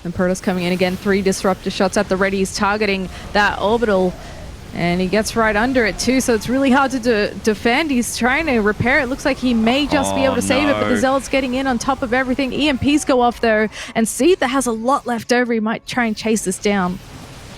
And Protoss coming in again. 3 disruptor shots at the ready. He's targeting that orbital. And he gets right under it too, so it's really hard to defend. He's trying to repair it. Looks like he may just be able to save it, but the Zealot's getting in on top of everything. EMPs go off though, and Seither has a lot left over. He might try and chase this down.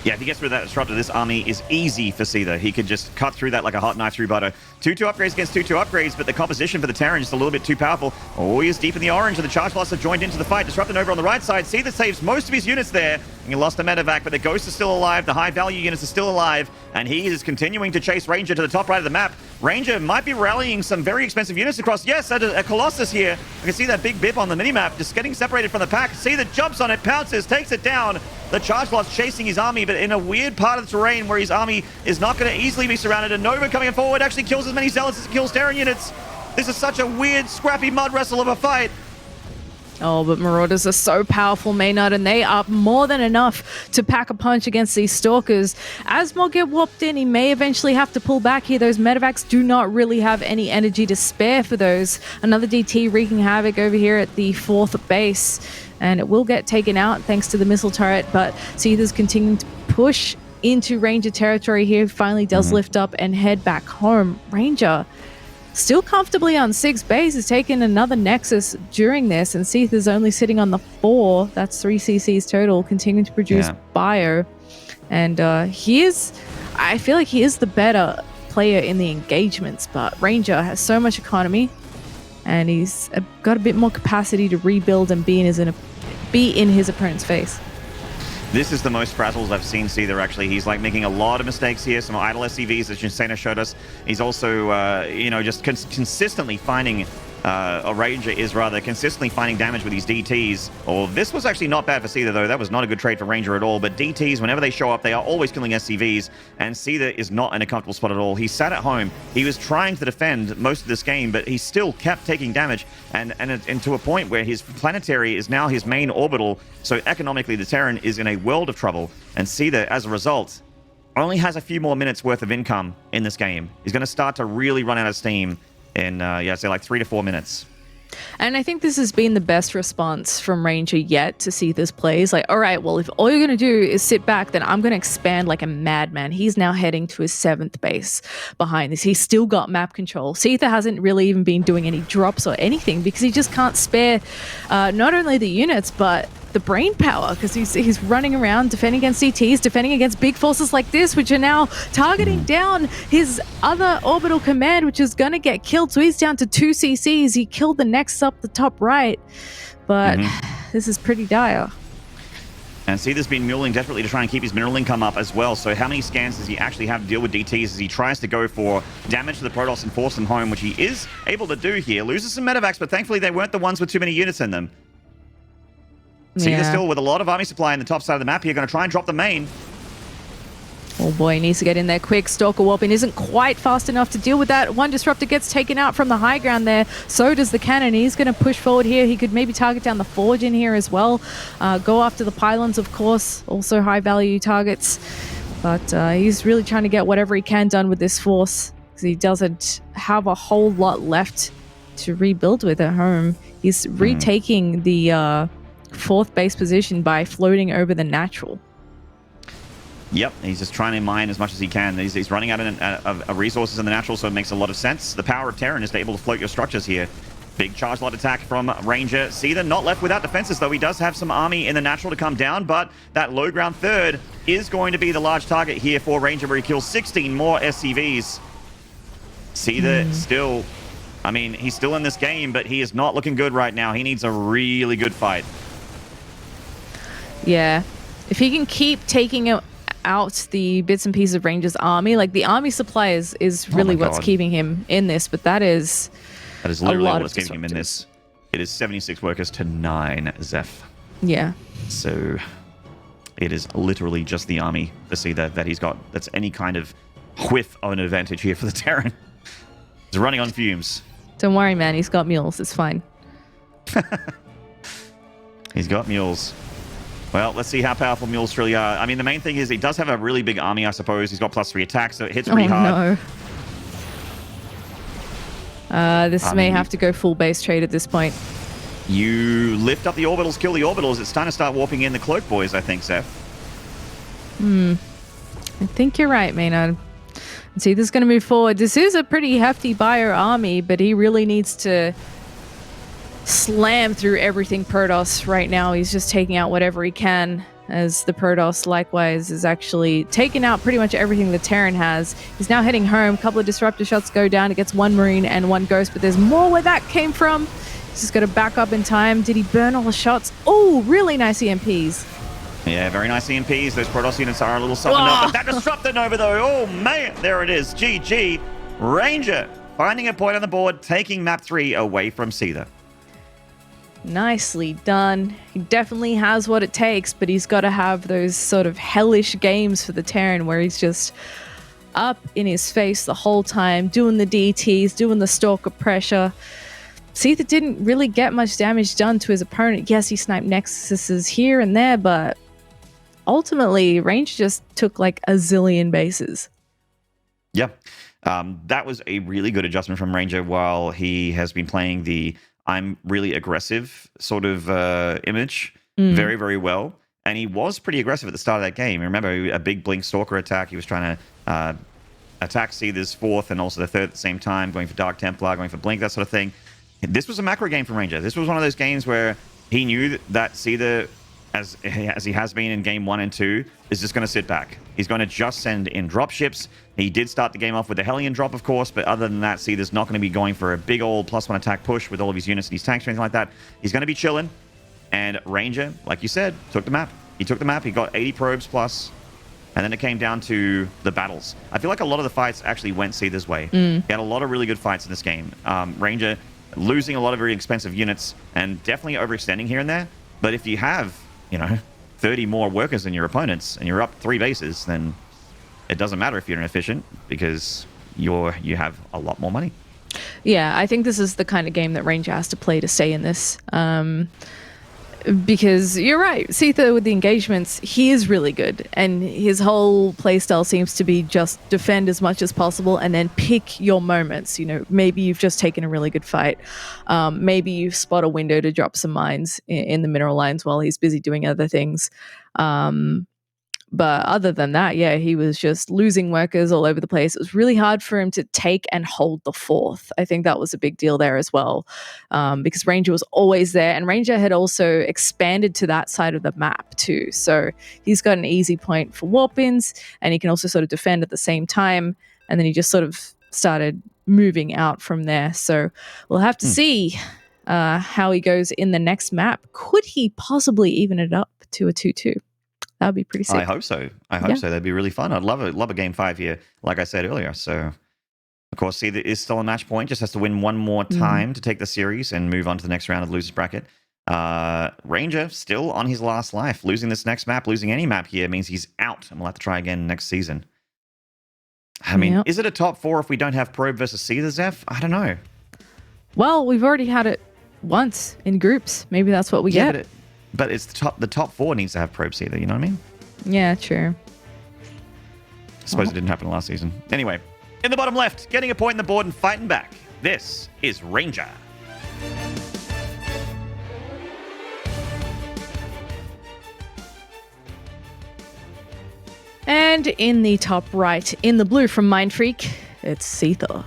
Yeah, if he gets through that disruptor, this army is easy for Seither. He could just cut through that like a hot knife through butter. 2-2 upgrades against 2-2 upgrades, but the composition for the Terran is just a little bit too powerful. Oh, he is deep in the orange, and the Charge Blasts have joined into the fight. Disrupting over on the right side. Seither saves most of his units there. And he lost the medevac, but the Ghost is still alive. The high-value units are still alive, and he is continuing to chase Ranger to the top right of the map. Ranger might be rallying some very expensive units across. Yes, a Colossus here. I can see that big bip on the minimap, just getting separated from the pack. Seither jumps on it, pounces, takes it down. The Charge Blast chasing his army, but in a weird part of the terrain where his army is not going to easily be surrounded. And Nova coming forward actually kills as many Zealots as it kills Terran units. This is such a weird, scrappy mud wrestle of a fight. Oh, but Marauders are so powerful, Maynard, and they are more than enough to pack a punch against these Stalkers. As Mog get warped in, he may eventually have to pull back here. Those medevacs do not really have any energy to spare for those. Another DT wreaking havoc over here at the 4th base, and it will get taken out thanks to the missile turret, but Seither's continuing to push into Ranger territory here. Finally does lift up and head back home. Ranger still comfortably on 6 base, is taking another Nexus during this, and Seither's only sitting on the 4. That's 3 CCs total, continuing to produce bio. And I feel like he is the better player in the engagements, but Ranger has so much economy, and he's got a bit more capacity to rebuild and be in his opponent's face. This is the most frazzles I've seen Seither, actually. He's like making a lot of mistakes here. Some idle SCVs, as Seither showed us. He's also, just consistently finding, Ranger is rather consistently finding damage with these DTs. Oh, this was actually not bad for Seither, though. That was not a good trade for Ranger at all. But DTs, whenever they show up, they are always killing SCVs. And Seither is not in a comfortable spot at all. He sat at home. He was trying to defend most of this game, but he still kept taking damage. And to a point where his planetary is now his main orbital. So economically, the Terran is in a world of trouble. And Seither, as a result, only has a few more minutes worth of income in this game. He's going to start to really run out of steam in, say like 3 to 4 minutes. And I think this has been the best response from Ranger yet to see this plays. Like, all right, well, if all you're going to do is sit back, then I'm going to expand like a madman. He's now heading to his 7th base behind this. He's still got map control. Seither hasn't really even been doing any drops or anything because he just can't spare not only the units, but the brain power, because he's running around defending against CTs, defending against big forces like this, which are now targeting down his other orbital command, which is going to get killed. So he's down to 2 CCs. He killed the next up the top right, but this is pretty dire. And Seither's been muling desperately to try and keep his mineral income up as well. So how many scans does he actually have to deal with DTs as he tries to go for damage to the Protoss and force them home, which he is able to do here. Loses some medevacs, but thankfully they weren't the ones with too many units in them. Seither still with a lot of army supply in the top side of the map here, going to try and drop the main. Oh boy, he needs to get in there quick. Stalker warping isn't quite fast enough to deal with that. One disruptor gets taken out from the high ground there. So does the cannon. He's going to push forward here. He could maybe target down the forge in here as well. Go after the pylons, of course. Also high value targets. But he's really trying to get whatever he can done with this force, because he doesn't have a whole lot left to rebuild with at home. He's retaking the 4th base position by floating over the natural. Yep, he's just trying to mine as much as he can. He's running out of resources in the natural, so it makes a lot of sense. The power of Terran is to able to float your structures here. Big charge lot attack from Ranger. Seither not left without defenses, though. He does have some army in the natural to come down, but that low ground 3rd is going to be the large target here for Ranger, where he kills 16 more SCVs. Seither still, I mean, he's still in this game, but he is not looking good right now. He needs a really good fight. Yeah, if he can keep taking out the bits and pieces of Ranger's army, like the army supply is really what's keeping him in this, but that is literally what's keeping him in this. It is 76 workers to 9 Zeph. Yeah. So it is literally just the army to see that he's got. That's any kind of whiff of an advantage here for the Terran. He's running on fumes. Don't worry, man. He's got mules. It's fine. He's got mules. Well, let's see how powerful mules really are. I mean, the main thing is he does have a really big army, I suppose. He's got +3 attacks, so it hits pretty hard. No. This may have to go full base trade at this point. You lift up the orbitals, kill the orbitals. It's time to start warping in the cloak boys, I think, Seth. I think you're right, Maynard. See, this is going to move forward. This is a pretty hefty bio army, but he really needs to slam through everything Protoss right now. He's just taking out whatever he can, as the Protoss likewise is actually taking out pretty much everything the Terran has. He's now heading home. A couple of disruptor shots go down. It gets one Marine and one Ghost, but there's more where that came from. He's just got to back up in time. Did he burn all the shots? Oh, really nice EMPs. Yeah, very nice EMPs. Those Protoss units are a little softened up. But that Disruptor Nova, though, oh, man, there it is. GG. Ranger finding a point on the board, taking map 3 away from Seither. Nicely done. He definitely has what it takes, but he's got to have those sort of hellish games for the Terran where he's just up in his face the whole time, doing the DTs, doing the stalker pressure. Seither didn't really get much damage done to his opponent. Yes, he sniped Nexuses here and there, but ultimately, Range just took like a zillion bases. Yeah, that was a really good adjustment from Ranger while he has been playing the I'm really aggressive sort of image very, very well. And he was pretty aggressive at the start of that game. Remember, a big Blink Stalker attack. He was trying to attack Seither's 4th and also the 3rd at the same time, going for Dark Templar, going for Blink, that sort of thing. This was a macro game from Ranger. This was one of those games where he knew that Seither, as he has been in game 1 and 2, is just going to sit back. He's going to just send in dropships. He did start the game off with the Hellion drop, of course, but other than that, Seither's not going to be going for a big old +1 attack push with all of his units and his tanks or anything like that. He's going to be chilling. And Ranger, like you said, took the map. He took the map. He got 80 probes plus. And then it came down to the battles. I feel like a lot of the fights actually went Seither's way. He had a lot of really good fights in this game. Ranger losing a lot of very expensive units and definitely overextending here and there. But if you have, 30 more workers than your opponents and you're up 3 bases, then it doesn't matter if you're inefficient because you have a lot more money. Yeah, I think this is the kind of game that Ranger has to play to stay in this. Because you're right, Seither with the engagements, he is really good. And his whole playstyle seems to be just defend as much as possible and then pick your moments. Maybe you've just taken a really good fight. Maybe you spot a window to drop some mines in the mineral lines while he's busy doing other things. But other than that, yeah, he was just losing workers all over the place. It was really hard for him to take and hold the 4th. I think that was a big deal there as well, because Ranger was always there. And Ranger had also expanded to that side of the map too. So he's got an easy point for warp-ins, and he can also sort of defend at the same time. And then he just sort of started moving out from there. So we'll have to see how he goes in the next map. Could he possibly even it up to a 2-2? That would be pretty sick. I hope so. I hope so. That'd be really fun. I'd love a game 5 here, like I said earlier. So, of course, Seither is still a match point. Just has to win one more time to take the series and move on to the next round of the losers bracket. Ranger still on his last life. Losing this next map, losing any map here means he's out, and we'll have to try again next season. I mean, is it a top 4 if we don't have Probe versus Seither, Zeph? I don't know. Well, we've already had it once in groups. Maybe that's what we get. But it's the top 4 needs to have probes either, you know what I mean? Yeah, true. I suppose it didn't happen last season. Anyway, in the bottom left, getting a point in the board and fighting back. This is Ranger. And in the top right, in the blue from Mindfreak, it's Seither.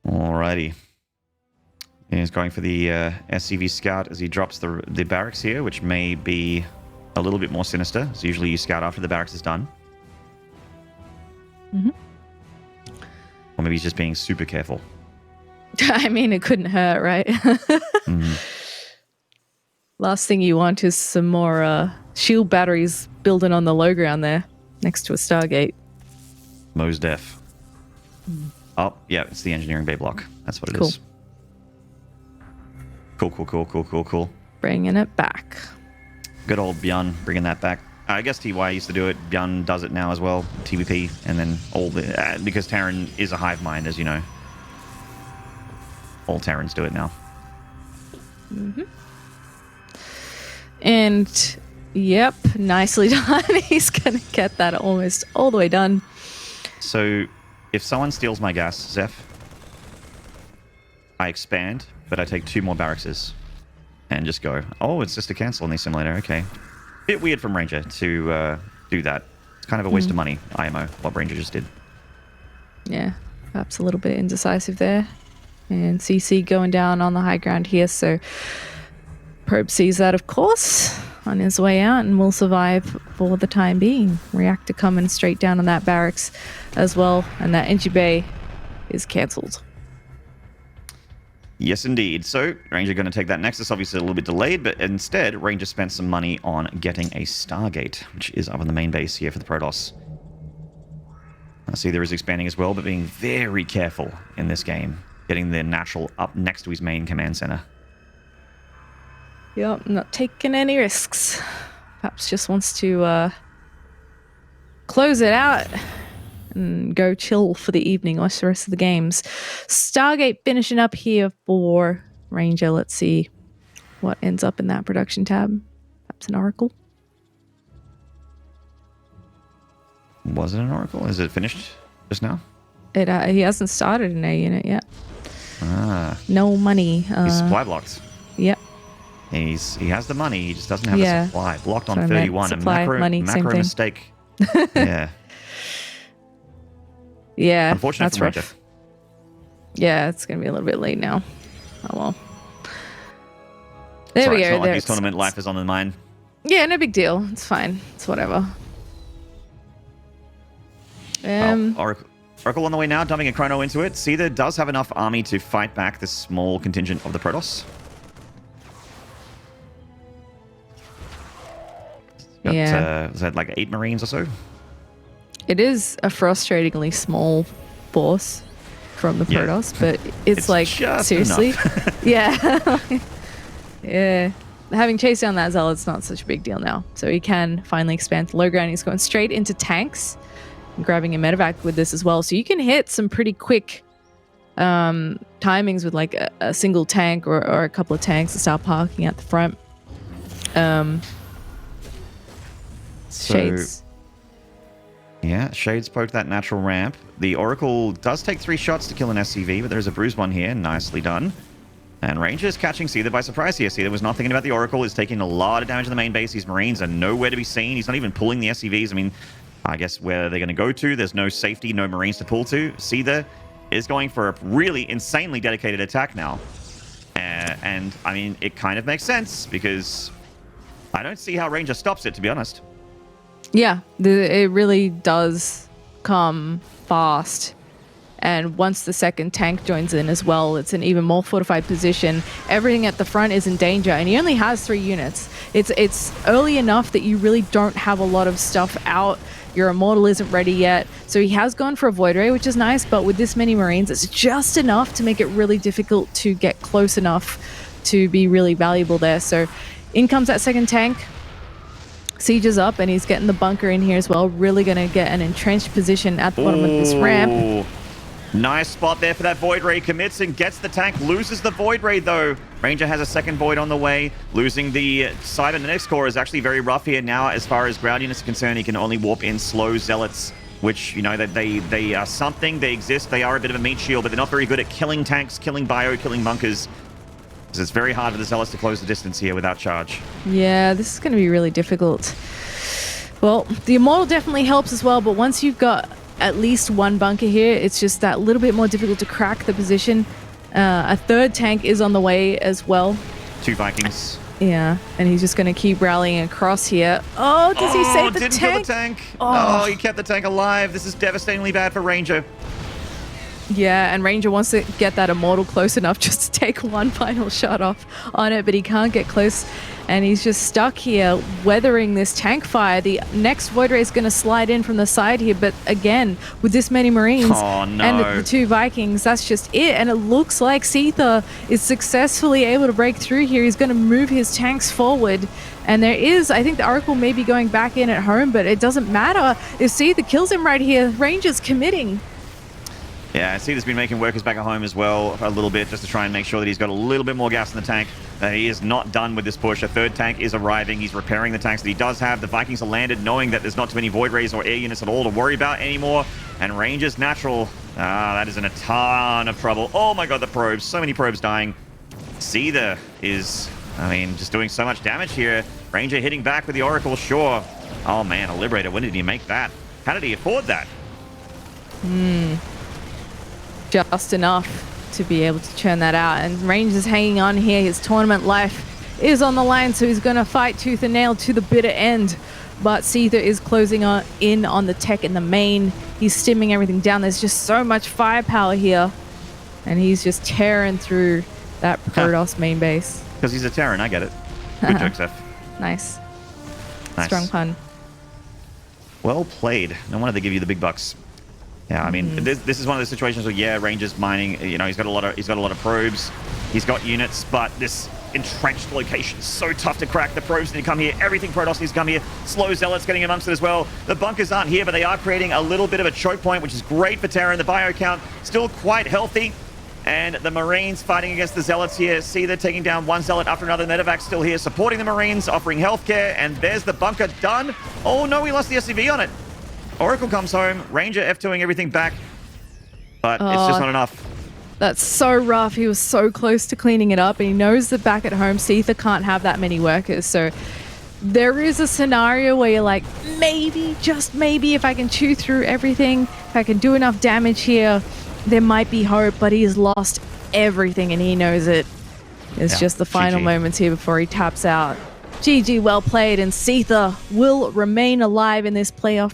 Alrighty. He's going for the SCV Scout as he drops the barracks here, which may be a little bit more sinister. So usually you scout after the barracks is done. Or maybe he's just being super careful. I mean, it couldn't hurt, right? Last thing you want is some more shield batteries building on the low ground there next to a Stargate. Mo's def. Oh, yeah, it's the engineering bay block. That's what it is. Cool. Bringing it back. Good old Bjorn bringing that back. I guess TY used to do it. Bjorn does it now as well. TVP, and then all the because Terran is a hive mind, as you know. All Terrans do it now. And Yep, nicely done. He's going to get that almost all the way done. So, if someone steals my gas, Zeph, I expand, but I take 2 more barracks and just go. Oh, it's just a cancel in the simulator. Okay. Bit weird from Ranger to do that. It's kind of a waste of money, IMO, what Ranger just did. Yeah, perhaps a little bit indecisive there. And CC going down on the high ground here, so Probe sees that, of course, on his way out and will survive for the time being. Reactor coming straight down on that barracks as well, and that entry bay is cancelled. Yes, indeed. So, Ranger going to take that Nexus, obviously a little bit delayed, but instead, Ranger spent some money on getting a Stargate, which is up on the main base here for the Protoss. I see there is expanding as well, but being very careful in this game. Getting the natural up next to his main command center. Yep, not taking any risks. Perhaps just wants to close it out and go chill for the evening, watch the rest of the games. Stargate finishing up here for Ranger. Let's see what ends up in that production tab. Perhaps an Oracle. Was it an Oracle? Is it finished just now? He hasn't started an A unit yet. Ah. No money. He's supply blocked. Yep. He has the money, he just doesn't have the supply. Blocked on 31. Supply, a money, macro mistake. Yeah. Yeah. Unfortunate that's for Ranger. rough. Yeah, it's going to be a little bit late now. Oh well. There we go. It's not like his tournament life is on the mind. Yeah, no big deal. It's fine. It's whatever. Oracle on the way now, dumping a Chrono into it. Seither does have enough army to fight back the small contingent of the Protoss. Got, is that like 8 Marines or so? It is a frustratingly small force from the Protoss, but it's like, seriously? Yeah. Yeah. Having chased down that Zealot's not such a big deal now. So he can finally expand to low ground. He's going straight into tanks. Grabbing a medevac with this as well, so you can hit some pretty quick timings with like a single tank or a couple of tanks to start parking at the front. Shades. Yeah, Shades poked that natural ramp. The Oracle does take 3 shots to kill an SCV, but there's a bruised one here. Nicely done. And Ranger's catching Seither by surprise here. Seither was not thinking about the Oracle. He's taking a lot of damage in the main base. His Marines are nowhere to be seen. He's not even pulling the SCVs. I mean, I guess where they're going to go to, there's no safety, no Marines to pull to. Seither is going for a really insanely dedicated attack now. And I mean, it kind of makes sense because I don't see how Ranger stops it, to be honest. Yeah, it really does come fast. And once the second tank joins in as well, it's an even more fortified position. Everything at the front is in danger, and he only has 3 units. It's early enough that you really don't have a lot of stuff out. Your Immortal isn't ready yet. So he has gone for a Void Ray, which is nice, but with this many Marines, it's just enough to make it really difficult to get close enough to be really valuable there. So in comes that second tank. Siege is up, and he's getting the bunker in here as well. Really going to get an entrenched position at the bottom of this ramp. Nice spot there for that Void Ray. Commits and gets the tank. Loses the Void Ray, though. Ranger has a second Void on the way. Losing the side of the next core is actually very rough here now. As far as ground units are concerned, he can only warp in slow Zealots, which, you know, they are something. They exist. They are a bit of a meat shield, but they're not very good at killing tanks, killing bio, killing bunkers. Because it's very hard for the Zealots to close the distance here without charge. Yeah, this is going to be really difficult. Well, the Immortal definitely helps as well, but once you've got at least 1 bunker here, it's just that little bit more difficult to crack the position. A third tank is on the way as well. 2 Vikings. Yeah, and he's just going to keep rallying across here. Oh, does he save the tank? Didn't kill the tank. Oh, he kept the tank alive. This is devastatingly bad for Ranger. Yeah, and Ranger wants to get that Immortal close enough just to take 1 final shot off on it, but he can't get close, and he's just stuck here weathering this tank fire. The next Void Ray is going to slide in from the side here, but again, with this many Marines and the 2 Vikings, that's just it. And it looks like Seither is successfully able to break through here. He's going to move his tanks forward, and there is, I think the Oracle may be going back in at home, but it doesn't matter. If Seither kills him right here, Ranger's committing. Yeah, I see there's been making workers back at home as well a little bit, just to try and make sure that he's got a little bit more gas in the tank. He is not done with this push. A third tank is arriving. He's repairing the tanks that he does have. The Vikings are landed knowing that there's not too many Void Rays or air units at all to worry about anymore. And Rangers natural. That is in a ton of trouble. Oh my god, the probes. So many probes dying. Seither is, I mean, just doing so much damage here. Ranger hitting back with the Oracle, sure. Oh man, a Liberator. When did he make that? How did he afford that? Just enough to be able to churn that out. And Ranger's hanging on here. His tournament life is on the line, so he's going to fight tooth and nail to the bitter end. But Seither is closing in on the tech in the main. He's stimming everything down. There's just so much firepower here. And he's just tearing through that Protoss main base. Because he's a Terran, I get it. Good joke, Seth. Nice. Nice. Strong pun. Well played. No wonder they give you the big bucks. Yeah, I mean, this is one of those situations where, yeah, Ranger's mining. You know, he's got a lot of probes. He's got units, but this entrenched location is so tough to crack. The probes need to come here. Everything Protoss needs to come here. Slow Zealots getting amongst it as well. The bunkers aren't here, but they are creating a little bit of a choke point, which is great for Terran. The bio count still quite healthy. And the Marines fighting against the Zealots here. Seither taking down one Zealot after another. Medevac still here supporting the Marines, offering healthcare. And there's the bunker done. Oh no, we lost the SCV on it. Oracle comes home. Ranger F2ing everything back. But it's just not enough. That's so rough. He was so close to cleaning it up. And he knows that back at home, Seither can't have that many workers. So there is a scenario where you're like, maybe, just maybe, if I can chew through everything, if I can do enough damage here, there might be hope, but he's lost everything and he knows it. It's just the final moments here before he taps out. GG, well played, and Seither will remain alive in this playoff